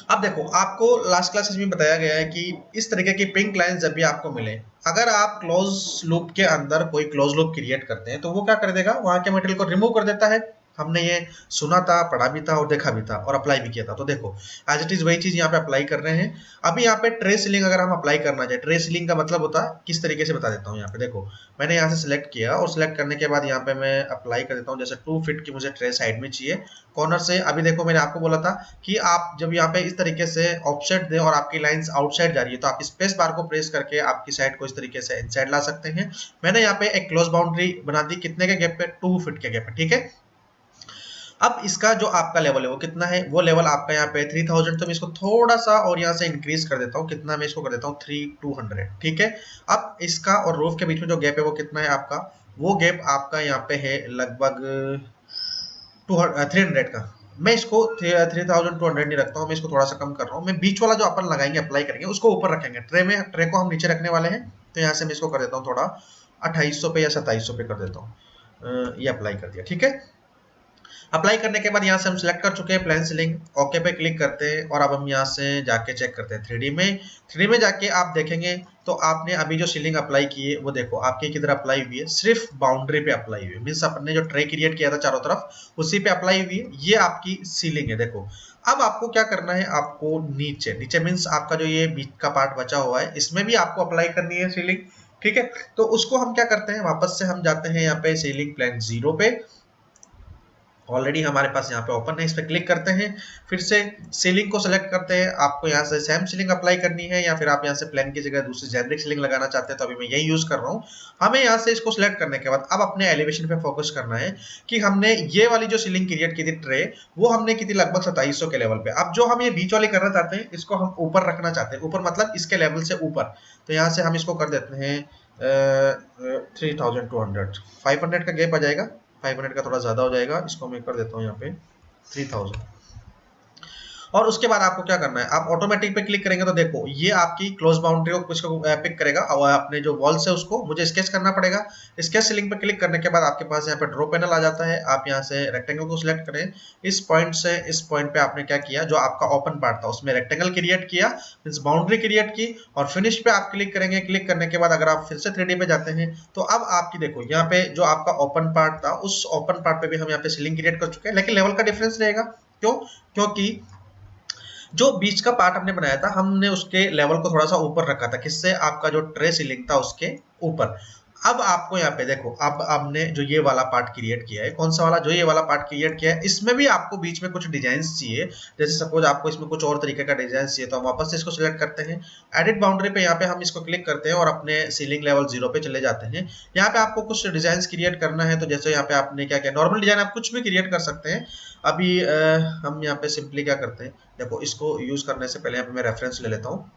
S1: अब देखो आपको लास्ट क्लासेस में बताया गया है कि इस तरीके की पिंक लाइन जब भी आपको मिले, अगर आप क्लोज लूप के अंदर कोई क्लोज लूप क्रिएट करते हैं तो वो क्या कर देगा, वहां के मटेरियल को रिमूव कर देता है। हमने ये सुना था, पढ़ा भी था और देखा भी था और अप्लाई भी किया था। तो देखो एज इट इज वही चीज यहाँ पे अप्लाई कर रहे हैं। अभी यहाँ पे ट्रे सीलिंग अगर हम अप्लाई करना चाहे, ट्रे सीलिंग का मतलब होता है किस तरीके से बता देता हूँ। यहाँ पे देखो मैंने यहाँ से सिलेक्ट किया और सिलेक्ट करने के बाद यहाँ पे मैं अप्लाई कर देता हूँ। जैसे 2 फीट की मुझे ट्रे साइड में चाहिए कॉर्नर से। अभी देखो मैंने आपको बोला था कि आप जब यहाँ पे इस तरीके से ऑफसेट दें और आपकी लाइंस आउटसाइड जा रही है तो आप स्पेस बार को प्रेस करके आपकी साइड को इस तरीके से इनसाइड ला सकते हैं। मैंने यहाँ पे एक क्लोज बाउंड्री बना दी, कितने के गैप पे, 2 फीट के गैप पे, ठीक है। अब इसका जो आपका लेवल है वो कितना है, वो लेवल आपका यहाँ पे 3000, तो मैं इसको थोड़ा सा और यहाँ से इंक्रीज कर देता हूँ। कितना मैं इसको कर देता हूँ, 3200, ठीक है। अब इसका और रूफ के बीच में जो गैप है वो कितना है आपका, वो गैप आपका यहाँ पे है लगभग 300 का। मैं इसको 3200 नहीं रखता हूँ, मैं इसको थोड़ा सा कम कर रहा हूँ। मैं बीच वाला जो अपन लगाएंगे अप्लाई करेंगे उसको ऊपर रखेंगे, ट्रे में ट्रे को हम नीचे रखने वाले हैं। तो यहाँ से मैं इसको कर देता हूँ थोड़ा 2800 पे या 2700 पे कर देता हूँ। ये अप्लाई कर दिया, ठीक है। अप्लाई करने के बाद यहाँ से हम सिलेक्ट कर चुके हैं प्लान सीलिंग, ओके पे क्लिक करते हैं और अब हम यहाँ से जाके चेक करते हैं 3D में। 3D में जाके आप देखेंगे तो आपने अभी जो सीलिंग अप्लाई की है वो देखो आपके किधर अप्लाई हुई है, सिर्फ बाउंड्री पे अप्लाई हुई है। मीन्स अपने जो ट्रे क्रिएट किया था चारों तरफ उसी पे अप्लाई हुई है, ये आपकी सीलिंग है। देखो अब आपको क्या करना है, आपको नीचे नीचे मीन्स आपका जो ये बीच का पार्ट बचा हुआ है इसमें भी आपको अप्लाई करनी है सीलिंग, ठीक है। तो उसको हम क्या करते हैं, वापस से हम जाते हैं यहाँ पे सीलिंग प्लान 0 पे, ऑलरेडी हमारे पास यहाँ पे ओपन है, इस पर क्लिक करते हैं। फिर से सीलिंग को सेलेक्ट करते हैं, आपको यहाँ से सेम सीलिंग अप्लाई करनी है या फिर आप यहाँ से प्लान की जगह दूसरी जेनरिक सीलिंग लगाना चाहते हैं, तो अभी मैं यही यूज कर रहा हूँ। हमें यहाँ से इसको सिलेक्ट करने के बाद अब अपने एलिवेशन पे फोकस करना है कि हमने ये वाली जो सीलिंग क्रिएट की थी ट्रे, वो हमने की थी लगभग 2700 के लेवल पे। अब जो हम ये बीच वाली करना चाहते हैं इसको हम ऊपर रखना चाहते हैं, ऊपर मतलब इसके लेवल से ऊपर। तो यहाँ से हम इसको कर देते हैं 3200, 500 का गैप आ जाएगा, 500 का थोड़ा ज्यादा हो जाएगा, इसको मैं कर देता हूँ यहाँ पे 3000। और उसके बाद आपको क्या करना है, आप ऑटोमेटिक पे क्लिक करेंगे तो देखो ये आपकी क्लोज बाउंड्री को किसको पिक करेगा, और अपने जो वॉल्स है उसको मुझे स्केच करना पड़ेगा। स्केच सीलिंग पे क्लिक करने के बाद आपके पास यहाँ पे ड्रॉ पैनल आ जाता है। आप यहाँ से रेक्टेंगल को सिलेक्ट करें, इस पॉइंट से इस पॉइंट पे आपने क्या किया, जो आपका ओपन पार्ट था उसमें रेक्टेंगल क्रिएट किया, मींस बाउंड्री क्रिएट की, और फिनिश पे आप क्लिक करेंगे। क्लिक करने के बाद अगर आप फिर से 3D पे जाते हैं तो अब आपकी देखो यहाँ पे जो आपका ओपन पार्ट था उस ओपन पार्ट पे भी हम यहाँ पे सीलिंग क्रिएट कर चुके हैं, लेकिन लेवल का डिफरेंस रहेगा। क्यों? क्योंकि जो बीच का पार्ट हमने बनाया था हमने उसके लेवल को थोड़ा सा ऊपर रखा था, किससे, आपका जो ट्रे सीलिंग था उसके ऊपर। अब आपको यहाँ पे देखो, अब आपने जो ये वाला पार्ट क्रिएट किया है, कौन सा वाला, जो ये वाला पार्ट क्रिएट किया है, इसमें भी आपको बीच में कुछ डिजाइन चाहिए। जैसे सपोज आपको इसमें कुछ और तरीके का डिजाइन चाहिए तो हम वापस से इसको सिलेक्ट करते हैं, एडिट बाउंड्री पे यहाँ पे हम इसको क्लिक करते हैं और अपने सीलिंग लेवल 0 पे चले जाते हैं। यहाँ पे आपको कुछ डिजाइन क्रिएट करना है, तो जैसे यहाँ पे आपने क्या किया, नॉर्मल डिजाइन आप कुछ भी क्रिएट कर सकते हैं। अभी हम यहाँ पे सिंपली क्या करते हैं, देखो इसको यूज करने से पहले यहाँ पे मैं रेफरेंस ले लेता हूँ।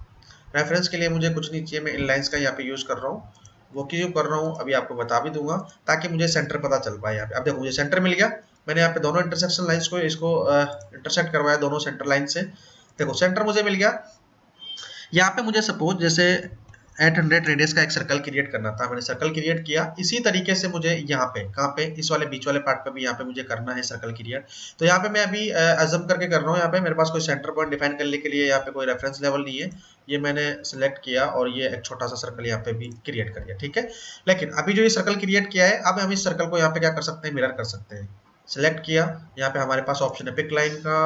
S1: रेफरेंस के लिए मुझे कुछ नहीं चाहिए, मैं इनलाइंस का यहाँ पे यूज कर रहा हूँ। वो क्यों कर रहा हूँ अभी आपको बता भी दूंगा, ताकि मुझे सेंटर पता चल पाए। यहाँ पे अब देखो मुझे सेंटर मिल गया, मैंने यहाँ पे दोनों इंटरसेक्शन लाइंस को इसको इंटरसेक्ट करवाया दोनों सेंटर लाइन से। देखो सेंटर मुझे मिल गया। यहाँ पे मुझे सपोज जैसे 800 रेडियस का एक सर्कल क्रिएट करना था, मैंने सर्कल क्रिएट किया। इसी तरीके से मुझे यहाँ पे कहाँ पे, इस वाले बीच वाले पार्ट पे भी यहाँ पे मुझे करना है सर्कल क्रिएट। तो यहाँ पे मैं अभी अजम करके कर रहा हूँ, यहाँ पे मेरे पास कोई सेंटर पॉइंट डिफाइन करने के लिए यहाँ पे कोई रेफरेंस लेवल नहीं है। ये मैंने सिलेक्ट किया और ये एक छोटा सा सर्कल यहाँ पे भी क्रिएट कर दिया, ठीक है। लेकिन अभी जो ये सर्कल क्रिएट किया है, अब हम इस सर्कल को यहाँ पे क्या कर सकते हैं, मिरर कर सकते हैं। सिलेक्ट किया, यहाँ पे हमारे पास ऑप्शन है पिक लाइन का,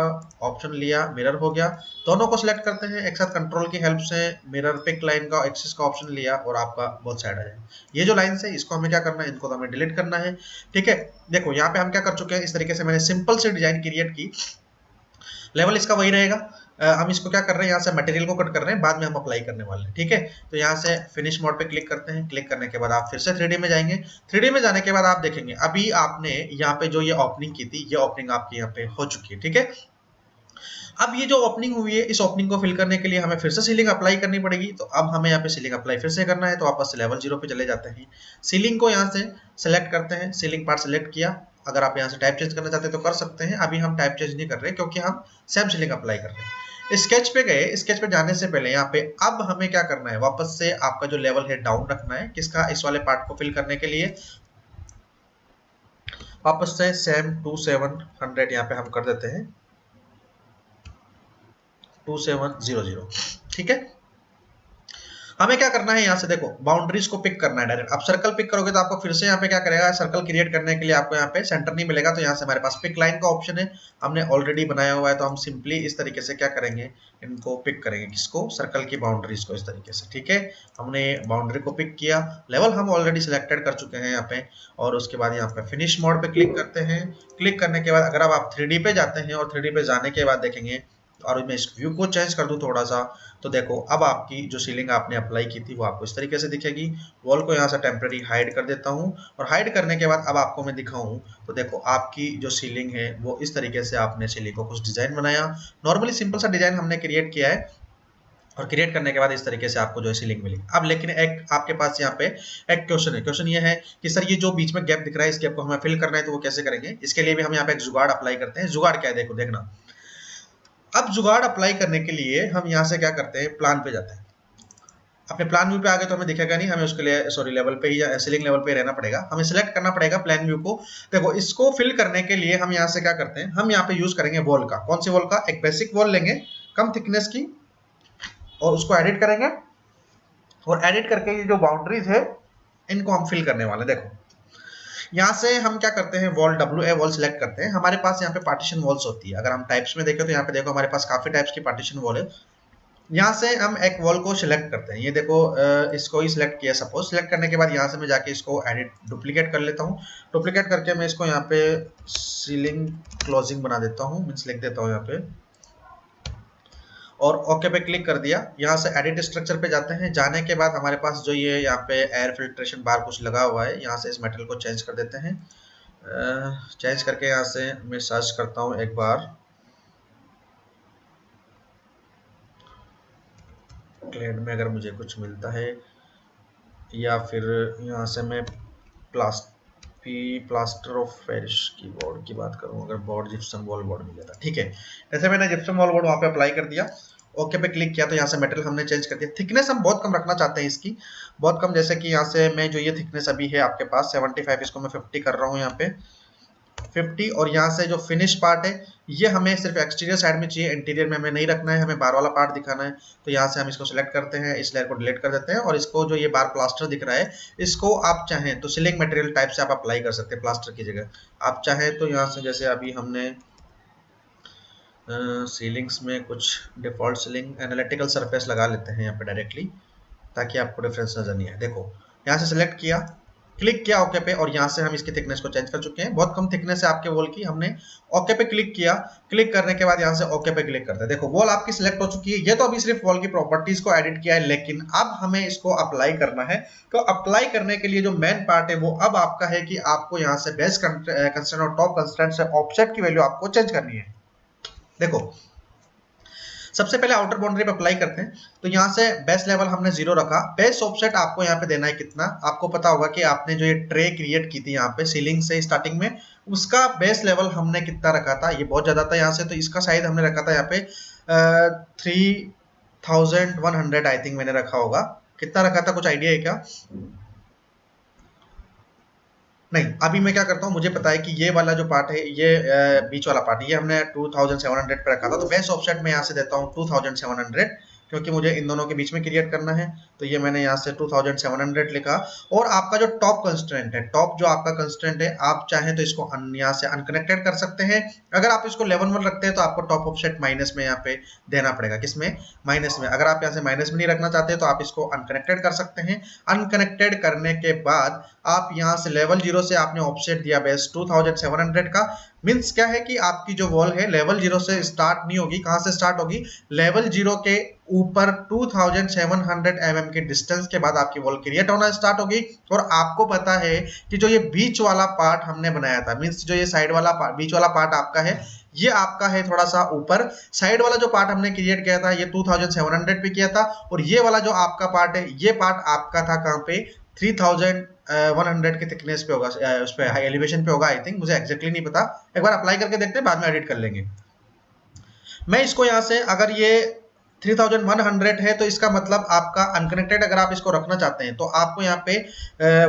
S1: ऑप्शन लिया, मिरर हो गया। दोनों को सिलेक्ट करते हैं एक साथ कंट्रोल की हेल्प से, मिरर पिक लाइन का एक्सिस का ऑप्शन लिया और आपका बहुत साइड आ जाए। ये जो लाइंस है इसको हमें क्या करना है, इनको तो हमें डिलीट करना है, ठीक है। देखो यहाँ पे हम क्या कर चुके हैं, इस तरीके से मैंने सिंपल से डिजाइन क्रिएट की। लेवल इसका वही रहेगा। हम इसको क्या कर रहे हैं, यहाँ से मटेरियल को कट कर रहे हैं, बाद में हम अप्लाई करने वाले हैं, ठीक है। तो यहाँ से फिनिश मोड पे क्लिक करते हैं। क्लिक करने के बाद आप फिर से 3D में जाएंगे। 3D में जाने के बाद आप देखेंगे अभी आपने यहाँ पे जो ये ओपनिंग की थी, ये ओपनिंग आपकी यहाँ पे हो चुकी है, ठीक है। अब ये जो ओपनिंग हुई है, इस ओपनिंग को फिल करने के लिए हमें फिर से सीलिंग अप्लाई करनी पड़ेगी। तो अब हमें यहाँ पे सीलिंग अप्लाई फिर से करना है, तो वापस से लेवल 0 पे चले जाते हैं। सीलिंग को यहाँ से सेलेक्ट करते हैं, सीलिंग पार्ट सेलेक्ट किया। अगर आप यहाँ से टाइप चेंज करना चाहते हैं तो कर सकते हैं, अभी हम टाइप चेंज नहीं कर रहे क्योंकि हम सेम सीलिंग अप्लाई कर रहे हैं। स्केच पे गए, स्केच पे जाने से पहले यहाँ पे अब हमें क्या करना है, वापस से आपका जो लेवल है डाउन रखना है, किसका, इस वाले पार्ट को फिल करने के लिए। वापस से सेम 2700 यहाँ पे हम कर देते हैं, 2700, ठीक है। हमें क्या करना है, यहाँ से देखो बाउंड्रीज को पिक करना है डायरेक्ट। आप सर्कल पिक करोगे तो आपको फिर से यहाँ पे क्या करेगा, सर्कल क्रिएट करने के लिए आपको यहाँ पे सेंटर नहीं मिलेगा। तो यहाँ से हमारे पास पिक लाइन का ऑप्शन है, हमने ऑलरेडी बनाया हुआ है। तो हम सिंपली इस तरीके से क्या करेंगे, इनको पिक करेंगे, किसको, सर्कल की बाउंड्रीज को, इस तरीके से, ठीक है। हमने बाउंड्री को पिक किया, लेवल हम ऑलरेडी सिलेक्टेड कर चुके हैं यहाँ पे। और उसके बाद यहाँ पे फिनिश मोड पे क्लिक करते हैं। क्लिक करने के बाद अगर आप 3D पे जाते हैं और 3D पे जाने के बाद देखेंगे, और मैं इस व्यू को चेंज कर दूं थोड़ा सा, तो देखो अब आपकी जो सीलिंग आपने अप्लाई की थी वो आपको इस तरीके से दिखेगी। वॉल को यहाँ से टेम्परेरी हाइड कर देता हूँ, और हाइड करने के बाद अब आपको मैं दिखाऊं तो देखो आपकी जो सीलिंग है वो इस तरीके से आपने सीलिंग को कुछ डिजाइन बनाया। नॉर्मली सिंपल सा डिजाइन हमने क्रिएट किया है, और क्रिएट करने के बाद इस तरीके से आपको जो है सीलिंग मिली। अब लेकिन एक आपके पास यहाँ पे एक क्वेश्चन है। क्वेश्चन ये है कि सर ये जो बीच में गैप दिख रहा है, इस गैप को हमें फिल करना है, तो वो कैसे करेंगे। इसके लिए भी हम यहाँ पे एक जुगाड़ अप्लाई करते हैं। जुगाड़ क्या है, देखो देखना। अब जुगाड़ अप्लाई करने के लिए हम यहाँ से क्या करते हैं, प्लान पे जाते हैं। अपने प्लान व्यू पे आ गए तो हमें दिखेगा नहीं, हमें उसके लिए सॉरी लेवल पे ही, सीलिंग लेवल पे रहना पड़ेगा। हमें सिलेक्ट करना पड़ेगा प्लान व्यू को। देखो इसको फिल करने के लिए हम यहाँ से क्या करते हैं, हम यहाँ पे यूज करेंगे वॉल का। कौन सी वॉल का, एक बेसिक वॉल लेंगे कम थिकनेस की, और उसको एडिट करेंगे। और एडिट करके ये जो बाउंड्रीज है इनको हम फिल करने वाले। देखो यहाँ से हम क्या करते हैं, वॉल WA वॉल सिलेक्ट करते हैं। हमारे पास यहाँ पे पार्टीशन वॉल्स होती है। अगर हम टाइप्स में देखें तो यहाँ पे देखो हमारे पास काफी टाइप्स की पार्टीशन वॉल है। यहाँ से हम एक वॉल को सिलेक्ट करते हैं। ये देखो इसको ही सिलेक्ट किया सपोज। सिलेक्ट करने के बाद यहाँ से मैं जाके इसको एडिट डुप्लीकेट कर लेता हूँ। डुप्लीकेट करके मैं इसको यहाँ पे सीलिंग क्लोजिंग बना देता हूँ, मीन्स लिख देता हूँ यहाँ पे, और ओके पे क्लिक कर दिया। यहाँ से एडिट स्ट्रक्चर पे जाते हैं। जाने के बाद हमारे पास जो ये यहाँ पे एयर फिल्ट्रेशन बार कुछ लगा हुआ है, यहाँ से इस मेटल को चेंज कर देते हैं। चेंज करके यहाँ से मैं सर्च करता हूँ एक बार, क्लेड में अगर मुझे कुछ मिलता है, या फिर यहाँ से मैं पी प्लास्टर ऑफ पेरिस की बोर्ड की बात करूं, अगर बोर्ड जिप्सम वॉल बोर्ड मिल जाता, ठीक है। जैसे मैंने जिप्सम वॉल बोर्ड वहां पे अप्लाई कर दिया, ओके पे क्लिक किया, तो यहाँ से मेटेरियल हमने चेंज कर दिया। थिकनेस हम बहुत कम रखना चाहते हैं इसकी, बहुत कम, जैसे कि यहाँ से मैं जो ये थिकनेस अभी है आपके पास 75, इसको मैं 50 कर रहा हूँ यहाँ पे 50। और यहाँ से जो फिनिश पार्ट है ये हमें सिर्फ एक्सटीरियर साइड में चाहिए, इंटीरियर में हमें नहीं रखना है, हमें बार वाला पार्ट दिखाना है। तो यहाँ से हम इसको सिलेक्ट करते हैं, इस लेयर को डिलीट कर देते हैं, और इसको जो ये बार प्लास्टर दिख रहा है इसको आप चाहें तो सीलिंग मटेरियल टाइप से आप अप्लाई कर सकते हैं प्लास्टर की जगह। आप चाहें तो यहाँ से, जैसे अभी हमने सीलिंग्स में कुछ डिफॉल्ट सीलिंग एनालिटिकल सरफेस लगा लेते हैं यहाँ पे डायरेक्टली, ताकि आपको डिफरेंस नजर नहीं आए। देखो यहाँ से सिलेक्ट किया, क्लिक किया ओके पे, और यहाँ से हम इसकी थिकनेस को चेंज कर चुके हैं। बहुत कम थिकनेस है आपके वॉल की, हमने ओके पे क्लिक किया, क्लिक करने के बाद यहाँ से ओके पे क्लिक करते हैं। देखो वॉल आपकी सिलेक्ट हो चुकी है। ये तो अभी सिर्फ वॉल की प्रॉपर्टीज को एडिट किया है, लेकिन अब हमें इसको अप्लाई करना है। तो अप्लाई करने के लिए जो मेन पार्ट है वो अब आपका है कि आपको यहाँ से बेस कंस्ट्रेंट और टॉप कंस्ट्रेंट से ऑफसेट की वैल्यू आपको चेंज करनी है। देखो सबसे पहले आउटर बाउंड्री पे अप्लाई करते हैं, तो यहाँ से बेस लेवल हमने 0 रखा। बेस ऑफसेट आपको यहाँ पे देना है कितना, आपको पता होगा कि आपने जो ये ट्रे क्रिएट की थी यहाँ पे सीलिंग से स्टार्टिंग में, उसका बेस लेवल हमने कितना रखा था, ये बहुत ज्यादा था यहाँ से, तो इसका शायद हमने रखा था यहाँ पे 3100 आई थिंक मैंने रखा होगा। कितना रखा था, कुछ आइडिया है क्या? नहीं, अभी मैं क्या करता हूँ, मुझे पता है कि ये वाला जो पार्ट है, ये बीच वाला पार्ट, ये हमने 2700 पे रखा था, तो बेस ऑफसेट में यहाँ से देता हूँ 2700, क्योंकि मुझे इन दोनों के बीच में क्रिएट करना है। तो ये मैंने यहाँ से 2700 लिखा। और आपका जो टॉप कंस्ट्रेंट है, टॉप जो आपका कंस्ट्रेंट है, आप चाहें तो इसको यहाँ से अनकनेक्टेड कर सकते हैं। अगर आप इसको लेवल 1 रखते हैं तो आपको टॉप ऑफसेट माइनस में यहाँ पे देना पड़ेगा, किसमें, माइनस में। अगर आप यहाँ से माइनस में नहीं रखना चाहते तो आप इसको अनकनेक्टेड कर सकते हैं। अनकनेक्टेड करने के बाद आप यहाँ से लेवल 0 से आपने ऑफसेट दिया बेस 2700 का। मीन्स क्या है कि आपकी जो वॉल है लेवल 0 से स्टार्ट नहीं होगी, कहां से स्टार्ट होगी, लेवल 0 के ऊपर 2700 mm के डिस्टेंस के बाद आपकी वॉल क्रिएट होना स्टार्ट होगी। और आपको पता है कि जो ये बीच वाला पार्ट हमने बनाया था, मीन्स जो ये साइड वाला बीच वाला पार्ट आपका है, ये आपका है थोड़ा सा ऊपर। साइड वाला जो पार्ट हमने क्रिएट किया था ये 2700 पे किया था, और ये वाला जो आपका पार्ट है, ये पार्ट आपका था कहां पे, 3100 के थिकनेस पे होगा, उस पे हाई एलिवेशन पे होगा आई थिंक, मुझे एग्जैक्टली नहीं पता। एक बार अप्लाई करके देखते हैं, बाद में एडिट कर लेंगे। मैं इसको यहाँ से, अगर ये 3100 है तो इसका मतलब आपका अनकनेक्टेड अगर आप इसको रखना चाहते हैं तो आपको यहाँ पे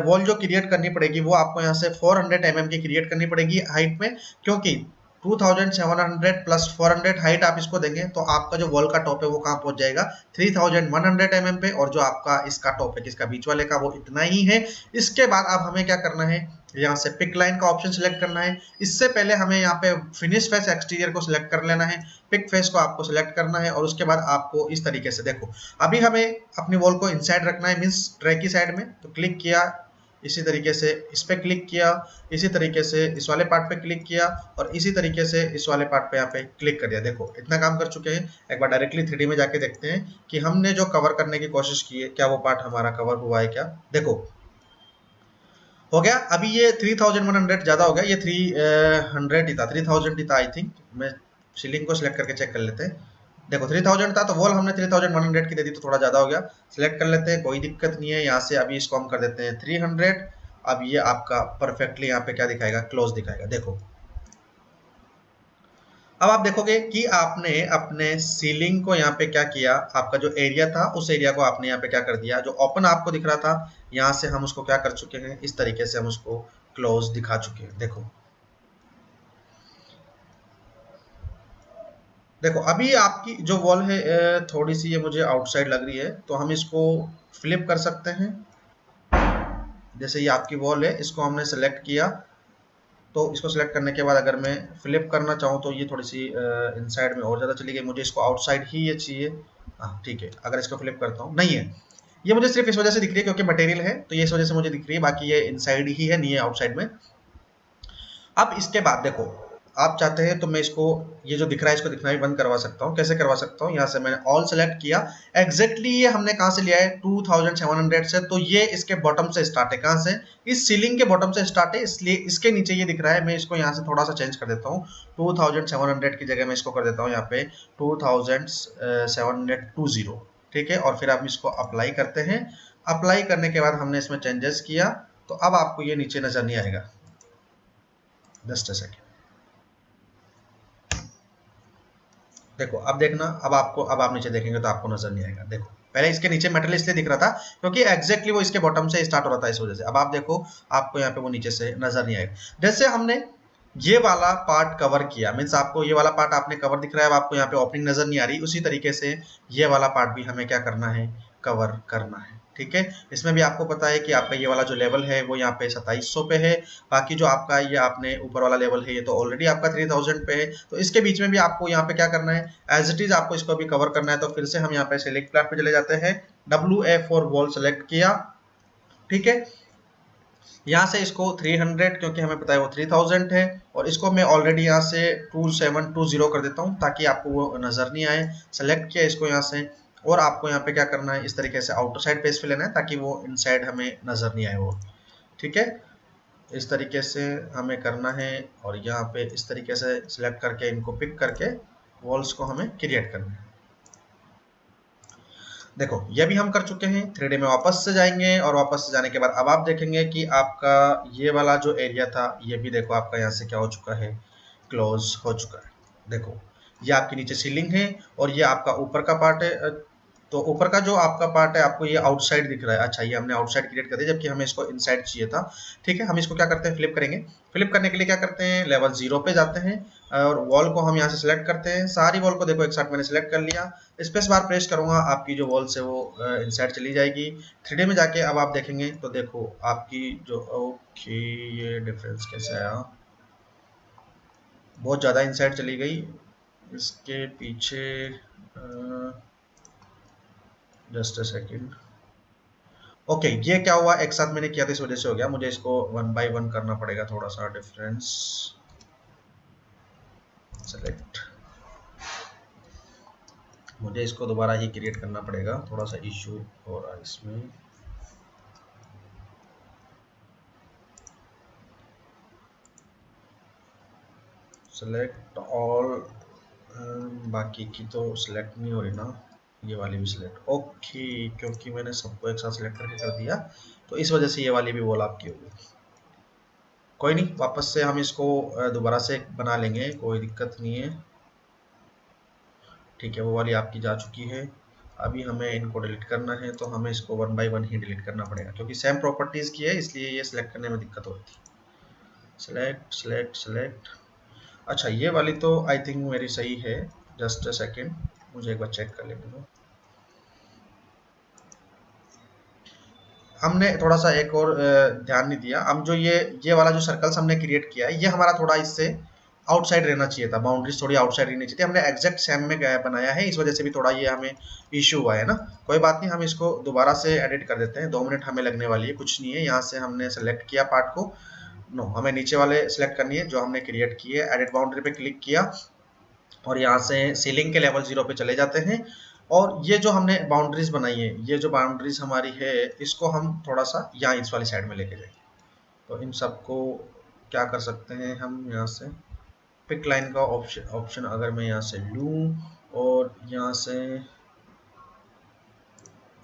S1: वॉल जो क्रिएट करनी पड़ेगी वो आपको यहाँ से 400 mm की क्रिएट करनी पड़ेगी हाइट में, क्योंकि 2700 प्लस 400 हाइट आप इसको देंगे तो आपका जो वॉल का टॉप है वो कहाँ पहुंच जाएगा, 3100 mm पे। और जो आपका इसका टॉप है किसका, बीच वाले का, वो इतना ही है। इसके बाद अब हमें क्या करना है, यहाँ से पिक लाइन का ऑप्शन सिलेक्ट करना है। इससे पहले हमें यहाँ पे फिनिश फेस एक्सटीरियर को सिलेक्ट कर लेना है, पिक फेस को आपको सिलेक्ट करना है, और उसके बाद आपको इस तरीके से, देखो अभी हमें अपनी वॉल को इनसाइड रखना है, मींस ट्रे की साइड में। तो क्लिक किया, इसी तरीके से इस पे क्लिक किया, इसी तरीके से इस वाले पार्ट पे क्लिक किया, और इसी तरीके से इस वाले पार्ट पे यहाँ पे क्लिक कर दिया। देखो इतना काम कर चुके हैं। एक बार डायरेक्टली 3D में जाके देखते हैं कि हमने जो कवर करने की कोशिश की है क्या वो पार्ट हमारा कवर हुआ है क्या। देखो हो गया। अभी ये 3100 ज्यादा हो गया, ये 300 ही था, 3000 ही था आई थिंक। मैं सीलिंग को सिलेक्ट करके चेक कर लेते हैं। देखो 3000 था, तो वॉल हमने 3100 की दे दी, तो थोड़ा ज्यादा हो गया। सिलेक्ट कर लेते हैं, कोई दिक्कत नहीं है। यहाँ से अभी इसको हम कर देते हैं 300। अब ये आपका परफेक्टली यहाँ पे क्या दिखाएगा, क्लोज दिखाएगा। देखो अब आप देखोगे कि आपने अपने सीलिंग को यहाँ पे क्या किया, आपका जो एरिया था उस एरिया को आपने यहाँ पे क्या कर दिया, जो ओपन आपको दिख रहा था यहाँ से हम उसको क्या कर चुके हैं, इस तरीके से हम उसको क्लोज दिखा चुके हैं। देखो देखो अभी आपकी जो वॉल है थोड़ी सी ये मुझे आउटसाइड लग रही है, तो हम इसको फ्लिप कर सकते हैं। जैसे ये आपकी वॉल है, इसको हमने सेलेक्ट किया, तो इसको सिलेक्ट करने के बाद अगर मैं फ्लिप करना चाहूँ तो ये थोड़ी सी इनसाइड में और ज़्यादा चली गई, मुझे इसको आउटसाइड ही ये चाहिए। हाँ ठीक है, अगर इसको फ्लिप करता हूँ, नहीं है, ये मुझे सिर्फ इस वजह से दिख रही है क्योंकि मटेरियल है, तो ये इस वजह से मुझे दिख रही है, बाकी ये इनसाइड ही है, नहीं है आउटसाइड में। अब इसके बाद देखो, आप चाहते हैं तो मैं इसको, ये जो दिख रहा है इसको दिखना भी बंद करवा सकता हूँ। कैसे करवा सकता हूँ, यहाँ से मैंने ऑल सेलेक्ट किया। एग्जैक्टली ये हमने कहाँ से लिया है, 2700 से, तो ये इसके बॉटम से स्टार्ट है। कहाँ से, इस सीलिंग के बॉटम से स्टार्ट है, इसलिए इसके नीचे ये दिख रहा है। मैं इसको यहाँ से थोड़ा सा चेंज कर देता हूँ, 2700 की जगह मैं इसको कर देता हूँ यहाँ पे 2720। ठीक है, और फिर आप इसको अप्लाई करते हैं। अप्लाई करने के बाद हमने इसमें चेंजेस किया, तो अब आपको ये नीचे नजर नहीं आएगा। Just a second. देखो अब देखना, अब आप नीचे देखेंगे तो आपको नजर नहीं आएगा। देखो पहले इसके नीचे मेटल इसलिए दिख रहा था क्योंकि एग्जैक्टली वो इसके बॉटम से स्टार्ट हो रहा था, इस वजह से। अब आप देखो आपको यहाँ पे वो नीचे से नजर नहीं आएगा। जैसे हमने ये वाला पार्ट कवर किया, मीन्स आपको ये वाला पार्ट आपने कवर दिख रहा है, अब आपको यहाँ पे ओपनिंग नजर नहीं आ रही, उसी तरीके से ये वाला पार्ट भी हमें क्या करना है, कवर करना है। ठीक है, इसमें भी आपको पता है कि आपका ये वाला जो लेवल है वो यहाँ पे 2700 पे है, बाकी जो आपका ये आपने ऊपर वाला लेवल है ये तो ऑलरेडी आपका 3000 पे है। तो इसके बीच में भी आपको यहाँ पे क्या करना है, एज इट इज आपको इसको भी कवर करना है। तो फिर से हम यहाँ पे सिलेक्ट प्लाट पे चले जाते हैं, WF4 वॉल सेलेक्ट किया। ठीक है, यहाँ से इसको 300 क्योंकि हमें पता है वो 3000 है, और इसको मैं ऑलरेडी यहाँ से 2720 कर देता हूँ ताकि आपको वो नजर नहीं आए। सेलेक्ट किया इसको यहाँ से, और आपको यहाँ पे क्या करना है, इस तरीके से आउटर साइड पेज पे लेना है ताकि वो इनसाइड हमें नजर नहीं आए वो। ठीक है, इस तरीके से हमें करना है, और यहाँ पे इस तरीके से सिलेक्ट करके इनको पिक करके वॉल्स को हमें क्रिएट करना है। देखो ये भी हम कर चुके हैं। 3D में वापस से जाएंगे, और वापस से जाने के बाद अब आप देखेंगे कि आपका ये वाला जो एरिया था ये भी देखो आपका यहाँ से क्या हो चुका है, क्लोज हो चुका है। देखो ये आपकी नीचे सीलिंग है, और ये आपका ऊपर का पार्ट है। तो ऊपर का जो आपका पार्ट है आपको ये आउटसाइड दिख रहा है। अच्छा, ये हमने आउटसाइड क्रिएट कर दिया जबकि हमें इसको इनसाइड चाहिए था। ठीक है, हम इसको क्या करते हैं, फ्लिप करेंगे। फ्लिप करने के लिए क्या करते हैं, लेवल 0 पे जाते हैं, और वॉल को हम यहाँ से सिलेक्ट करते हैं। सारी वॉल को देखो एक साथ मैंने सिलेक्ट कर लिया, स्पेस बार प्रेस करूंगा, आपकी जो वॉल्स है वो इनसाइड चली जाएगी। 3D में जाके अब आप देखेंगे तो देखो आपकी जो, ओके ये डिफरेंस कैसे आया, बहुत ज़्यादा इनसाइड चली गई। इसके पीछे जस्ट अ सेकेंड। ओके ये क्या हुआ, एक साथ मैंने किया था इस वजह से हो गया। मुझे इसको 1 बाय 1 करना पड़ेगा, थोड़ा सा डिफरेंस। सेलेक्ट, मुझे इसको दोबारा ही क्रिएट करना पड़ेगा, थोड़ा सा इश्यू हो रहा है इसमें। सेलेक्ट ऑल, बाकी की तो सिलेक्ट नहीं हो रही ना, ये वाली भी सिलेक्ट। ओके, क्योंकि मैंने सबको एक साथ सिलेक्ट करके कर दिया तो इस वजह से ये वाली भी वॉल आपकी होगी। कोई नहीं, वापस से हम इसको दोबारा से बना लेंगे, कोई दिक्कत नहीं है। ठीक है, वो वाली आपकी जा चुकी है। अभी हमें इनको डिलीट करना है, तो हमें इसको 1 बाय 1 ही डिलीट करना पड़ेगा क्योंकि सेम प्रॉपर्टीज की है, इसलिए ये सिलेक्ट करने में दिक्कत होती है। Select select select. अच्छा ये वाली तो आई थिंक मेरी सही है, जस्ट अ सेकेंड, मुझे एक बार चेक कर लेने दो। हमने थोड़ा सा एक और ध्यान नहीं दिया। हम जो ये वाला जो सर्कल्स हमने क्रिएट किया है ये हमारा थोड़ा इससे आउटसाइड रहना चाहिए था, बाउंड्रीज थोड़ी आउटसाइड रहनी चाहिए थी। हमने एग्जैक्ट सेम में बनाया है, इस वजह से भी थोड़ा ये हमें इश्यू हुआ है ना। कोई बात नहीं, हम इसको दोबारा से एडिट कर देते हैं, 2 मिनट हमें लगने वाली है, कुछ नहीं है। यहाँ से हमने सेलेक्ट किया पार्ट को, नो हमें नीचे वाले सेलेक्ट करनी है जो हमने क्रिएट किए। एडिट बाउंड्री पे क्लिक किया, और यहाँ से सीलिंग के लेवल 0 पे चले जाते हैं, और ये जो हमने बाउंड्रीज बनाई है, ये जो बाउंड्रीज हमारी है इसको हम थोड़ा सा यहाँ इस वाली साइड में लेके जाएंगे। तो इन सबको क्या कर सकते हैं हम, यहाँ से पिक लाइन का ऑप्शन अगर मैं यहाँ से लूँ और यहाँ से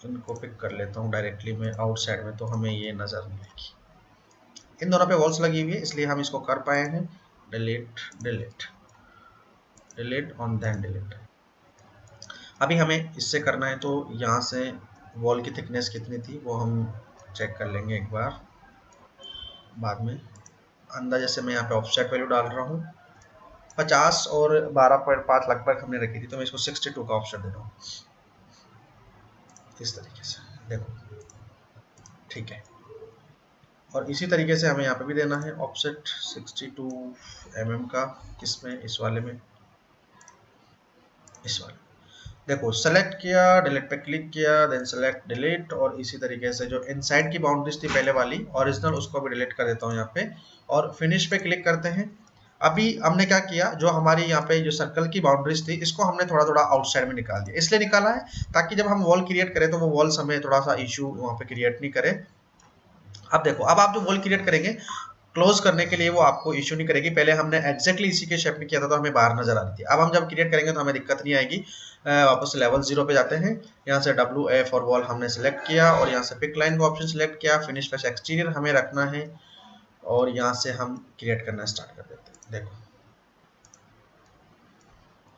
S1: इनको पिक कर लेता हूँ डायरेक्टली मैं आउटसाइड में, तो हमें ये नज़र नहीं आएगी। इन दोनों पे वॉल्स लगी हुई है इसलिए हम इसको कर पाए हैं। Delete delete delete on then delete. अभी हमें इससे करना है, तो यहाँ से वॉल की थिकनेस कितनी थी वो हम चेक कर लेंगे एक बार बाद में। अंदाजे से मैं यहाँ पे ऑफसेट वैल्यू डाल रहा हूँ 50 और 12.5 लगभग हमने रखी थी, तो मैं इसको 62 का ऑफसेट दे रहा हूँ इस तरीके से। देखो ठीक है, और इसी तरीके से हमें यहाँ पे भी देना है ऑफसेट 62 mm का। किसमें, इस वाले में, इस वाले। देखो सेलेक्ट किया, डिलीट पे क्लिक किया, देन सेलेक्ट डिलीट, और इसी तरीके से जो इनसाइड की बाउंड्रीज थी पहले वाली ओरिजिनल उसको भी डिलीट कर देता हूँ यहाँ पे, और फिनिश पे क्लिक करते हैं। अभी हमने क्या किया, जो हमारी यहाँ पे जो सर्कल की बाउंड्रीज थी इसको हमने थोड़ा थोड़ा आउटसाइड में निकाल दिया। इसलिए निकाला है ताकि जब हम वॉल क्रिएट करें तो वो वॉल्स हमें थोड़ा सा इशू वहाँ पे क्रिएट नहीं करे। अब देखो, अब आप जो वॉल क्रिएट करेंगे क्लोज करने के लिए वो आपको इशू नहीं करेगी। पहले हमने एग्जैक्टली इसी के शेप में किया था तो हमें बाहर नजर आ रही थी। अब हम जब क्रिएट करेंगे तो हमें दिक्कत नहीं आएगी। वापस लेवल 0 पे जाते हैं, यहाँ से WF और वॉल हमने सेलेक्ट किया, और यहाँ से पिक लाइन का ऑप्शन सेलेक्ट किया। फिनिश पे एक्सटीरियर हमें रखना है, और यहाँ से हम क्रिएट करना स्टार्ट कर देते हैं। देखो,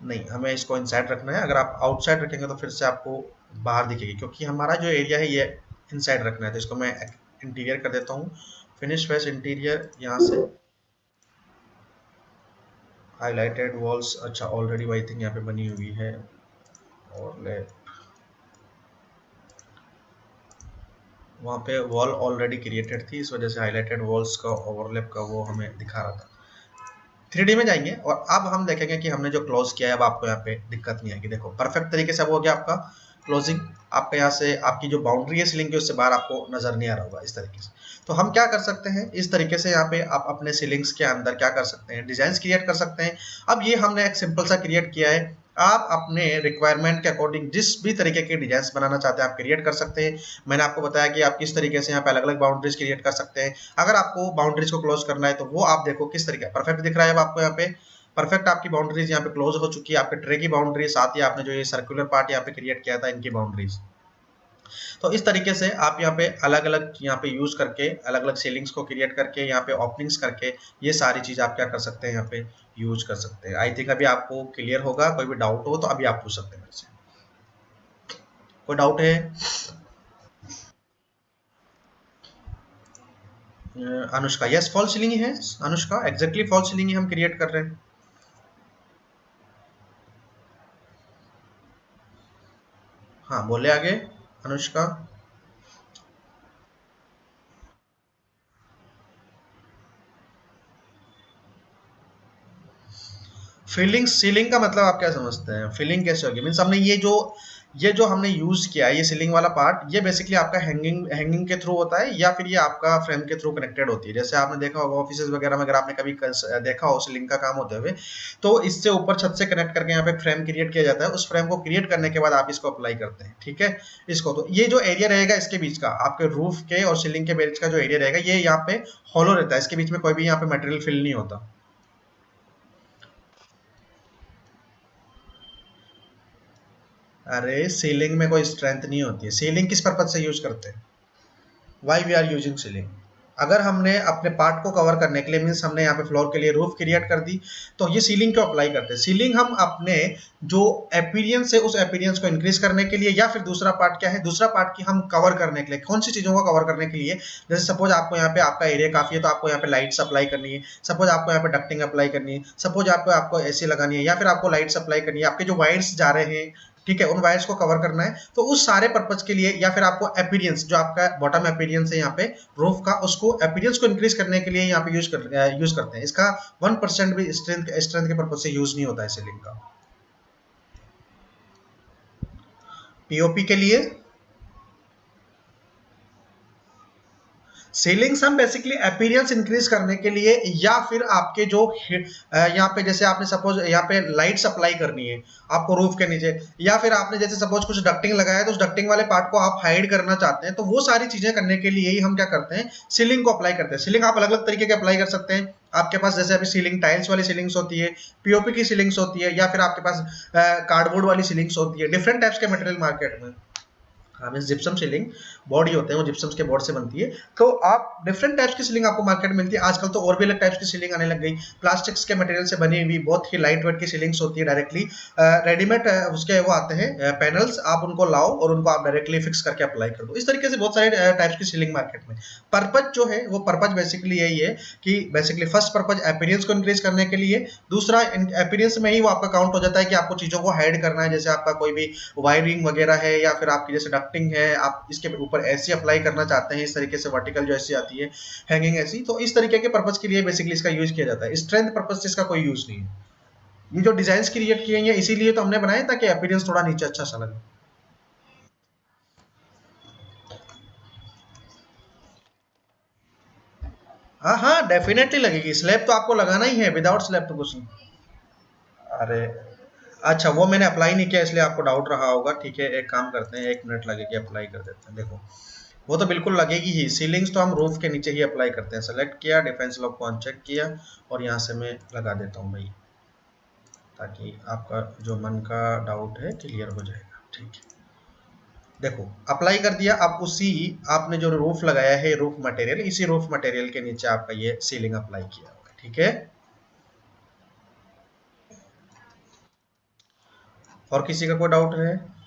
S1: नहीं, हमें इसको इनसाइड रखना है। अगर आप आउटसाइड रखेंगे तो फिर से आपको बाहर दिखेगी, क्योंकि हमारा जो एरिया है ये इनसाइड रखना है। तो इसको मैं इंटीरियर कर देता हूँ, फिनिश फेस इंटीरियर, यहाँ से हाईलाइटेड वॉल्स। अच्छा, ऑलरेडी आई थिंक यहाँ पे बनी हुई है, और ले वहाँ पे वॉल ऑलरेडी क्रिएटेड थी, इस वजह से हाईलाइटेड वॉल्स का ओवरलैप का वो हमें दिखा रहा था। 3D में जाएंगे और अब हम देखेंगे कि हमने जो क्लोज किया है अब आपको यहाँ पे दिक्कत नहीं आएगी। देखो, परफेक्ट तरीके से अब हो गया आपका क्लोजिंग। आपका यहाँ से आपकी जो बाउंड्री है सीलिंग की उससे बाहर आपको नजर नहीं आ रहा होगा इस तरीके से। तो हम क्या कर सकते हैं, इस तरीके से यहाँ पे आप अपने सीलिंग्स के अंदर क्या कर सकते हैं, डिजाइन क्रिएट कर सकते हैं। अब ये हमने एक सिंपल सा क्रिएट किया है, आप अपने रिक्वायरमेंट के अकॉर्डिंग जिस भी तरीके के डिजाइन बनाना चाहते हैं आप क्रिएट कर सकते हैं। मैंने आपको बताया कि आप किस तरीके से यहाँ पे अलग अलग बाउंड्रीज क्रिएट कर सकते हैं। अगर आपको बाउंड्रीज को क्लोज करना है तो वो आप देखो किस तरीके परफेक्ट दिख रहा है अब आपको यहाँ पे। परफेक्ट आपकी बाउंड्रीज यहाँ पे क्लोज हो चुकी है, आपके ट्रे की बाउंड्री, साथ ही आपने जो ये सर्कुलर पार्ट यहाँ पे क्रिएट किया था इनकी बाउंड्रीज। तो इस तरीके से आप यहाँ पे अलग अलग यहाँ पे यूज करके अलग अलग सीलिंग्स को क्रिएट करके यहाँ पे ओपनिंग्स करके ये सारी चीज आप क्या कर सकते हैं यहाँ पे यूज कर सकते हैं। आई थिंक अभी आपको क्लियर होगा। कोई भी डाउट हो तो अभी आप पूछ सकते हैं मेरे से। कोई डाउट है? अनुष्का, यस, फॉल सीलिंग ही है। अनुष्का, एग्जैक्टली फॉल सीलिंग ही हम क्रिएट कर रहे हैं। हाँ, बोले आगे अनुष्का। फीलिंग सीलिंग का मतलब आप क्या समझते हैं? फीलिंग कैसे होगी? मीन्स हमने ये जो हमने यूज किया है ये सीलिंग वाला पार्ट, ये बेसिकली आपका हैंगिंग हैंगिंग के थ्रू होता है या फिर ये आपका फ्रेम के थ्रू कनेक्टेड होती है? जैसे आपने देखा होगा ऑफिस वगैरह में, अगर आपने कभी देखा हो सीलिंग का काम होते हुए, तो इससे ऊपर छत से कनेक्ट करके यहाँ पे फ्रेम क्रिएट किया जाता है। उस फ्रेम को क्रिएट करने के बाद आप इसको अप्लाई करते हैं, ठीक है। इसको तो ये जो एरिया रहेगा इसके बीच का, आपके रूफ के और सीलिंग के बीच का जो एरिया रहेगा ये यहाँ पे हॉलो रहता है, इसके बीच में कोई भी यहाँ पे मटेरियल फिल नहीं होता। अरे, सीलिंग में कोई स्ट्रेंथ नहीं होती है। सीलिंग किस पर्पज से यूज करते हैं? Why we are using ceiling? अगर हमने अपने पार्ट को कवर करने के लिए, मीन्स हमने यहाँ पे फ्लोर के लिए रूफ क्रिएट कर दी, तो ये सीलिंग क्यों अप्लाई करते हैं? सीलिंग हम अपने जो एपीरियंस है उस एपीरियंस को इंक्रीज करने के लिए, या फिर दूसरा पार्ट क्या है, दूसरा पार्ट की हम कवर करने के लिए, कौन सी चीजों को कवर करने के लिए? जैसे सपोज आपको यहाँ पे आपका एरिया काफी है तो आपको यहाँ पे लाइट्स अप्लाई करनी है, सपोज आपको यहाँ पे डक्टिंग अप्लाई करनी है, सपोज आपको आपको एसी लगानी है, या फिर आपको लाइट्स अप्लाई करनी है, आपके जो वायर्स जा रहे हैं, ठीक है, उन वायर्स को कवर करना है। तो उस सारे पर्पज के लिए, या फिर आपको अपीयरेंस, जो आपका बॉटम अपीयरेंस है यहाँ पे रूफ का, उसको अपीयरेंस को इंक्रीज करने के लिए यहाँ पे यूज करते हैं। इसका 1% भी स्ट्रेंथ के पर्पज से यूज नहीं होता है सीलिंग का। पीओपी के लिए सेलिंग्स हम बेसिकली अपीयरेंस इंक्रीज करने के लिए, या फिर आपके जो यहाँ पे जैसे आपने सपोज यहाँ पे लाइट्स अप्लाई करनी है आपको रूफ के नीचे, या फिर आपने जैसे सपोज कुछ डक्टिंग लगाया है तो उस डक्टिंग वाले पार्ट को आप हाइड करना चाहते हैं, तो वो सारी चीजें करने के लिए ही हम क्या करते हैं, सीलिंग को अप्लाई करते हैं। सीलिंग आप अलग अलग तरीके के अप्लाई कर सकते हैं। आपके पास जैसे अभी सीलिंग टाइल्स वाली सीलिंग्स होती है, पीओपी की सीलिंग्स होती है, या फिर आपके पास कार्डबोर्ड वाली सीलिंग्स होती है, डिफरेंट टाइप्स के मटेरियल मार्केट में। हाँ, मीन जिप्सम सीलिंग बॉडी होते हैं वो जिप्सम्स के बोर्ड से बनती है। तो आप डिफरेंट टाइप्स की सीलिंग आपको मार्केट में मिलती है। आजकल तो और भी अलग टाइप्स की सीलिंग आने लग गई, प्लास्टिक्स के मटेरियल से बनी हुई बहुत ही लाइट वेट की सीलिंग्स होती है। डायरेक्टली रेडीमेड उसके वो आते हैं पैनल्स, आप उनको लाओ और उनको आप डायरेक्टली फिक्स करके अप्लाई कर दो। इस तरीके से बहुत सारे टाइप्स की सीलिंग मार्केट में। पर्पज जो है वो पर्पज बेसिकली यही है कि बेसिकली फर्स्ट पर्पज अपीयरेंस को इंक्रीज करने के लिए, दूसरा अपीयरेंस में ही वो आपका काउंट हो जाता है कि आपको चीजों को हाइड करना है, जैसे आपका कोई भी वायरिंग वगैरह है, या फिर आपकी जैसे डक्टिंग है, आप इसके ऊपर एसी अप्लाई करना चाहते हैं, इस तरीके से वर्टिकल जो एसी आती है, हैंगिंग एसी, तो इस तरीके के पर्पज के लिए बेसिकली इसका यूज किया जाता है। स्ट्रेंथ पर्पज से इसका कोई यूज नहीं है। ये जो डिजाइन क्रिएट किए हैं इसीलिए तो हमने बनाए ताकि अपीयरेंस थोड़ा नीचे अच्छा सा लगे। हाँ हाँ, डेफिनेटली लगेगी। स्लैब तो आपको लगाना ही है, विदाउट स्लैब तो कुछ नहीं। अरे, अच्छा, वो मैंने अप्लाई नहीं किया इसलिए आपको डाउट रहा होगा। ठीक है, एक काम करते हैं, 1 मिनट लगेगी, अप्लाई कर देते हैं। देखो, वो तो बिल्कुल लगेगी ही। सीलिंग्स तो हम रूफ के नीचे ही अप्लाई करते हैं। सेलेक्ट किया, डिफेंस लॉक को अनचेक किया, और यहाँ से मैं लगा देता हूँ भाई, ताकि आपका जो मन का डाउट है क्लियर हो जाएगा। ठीक है, देखो अप्लाई कर दिया, अब उसी आपने जो रूफ लगाया है रूफ मटेरियल, इसी रूफ मटेरियल के नीचे आपका ये सीलिंग अप्लाई किया हुआ है, ठीक है। और किसी का कोई डाउट है?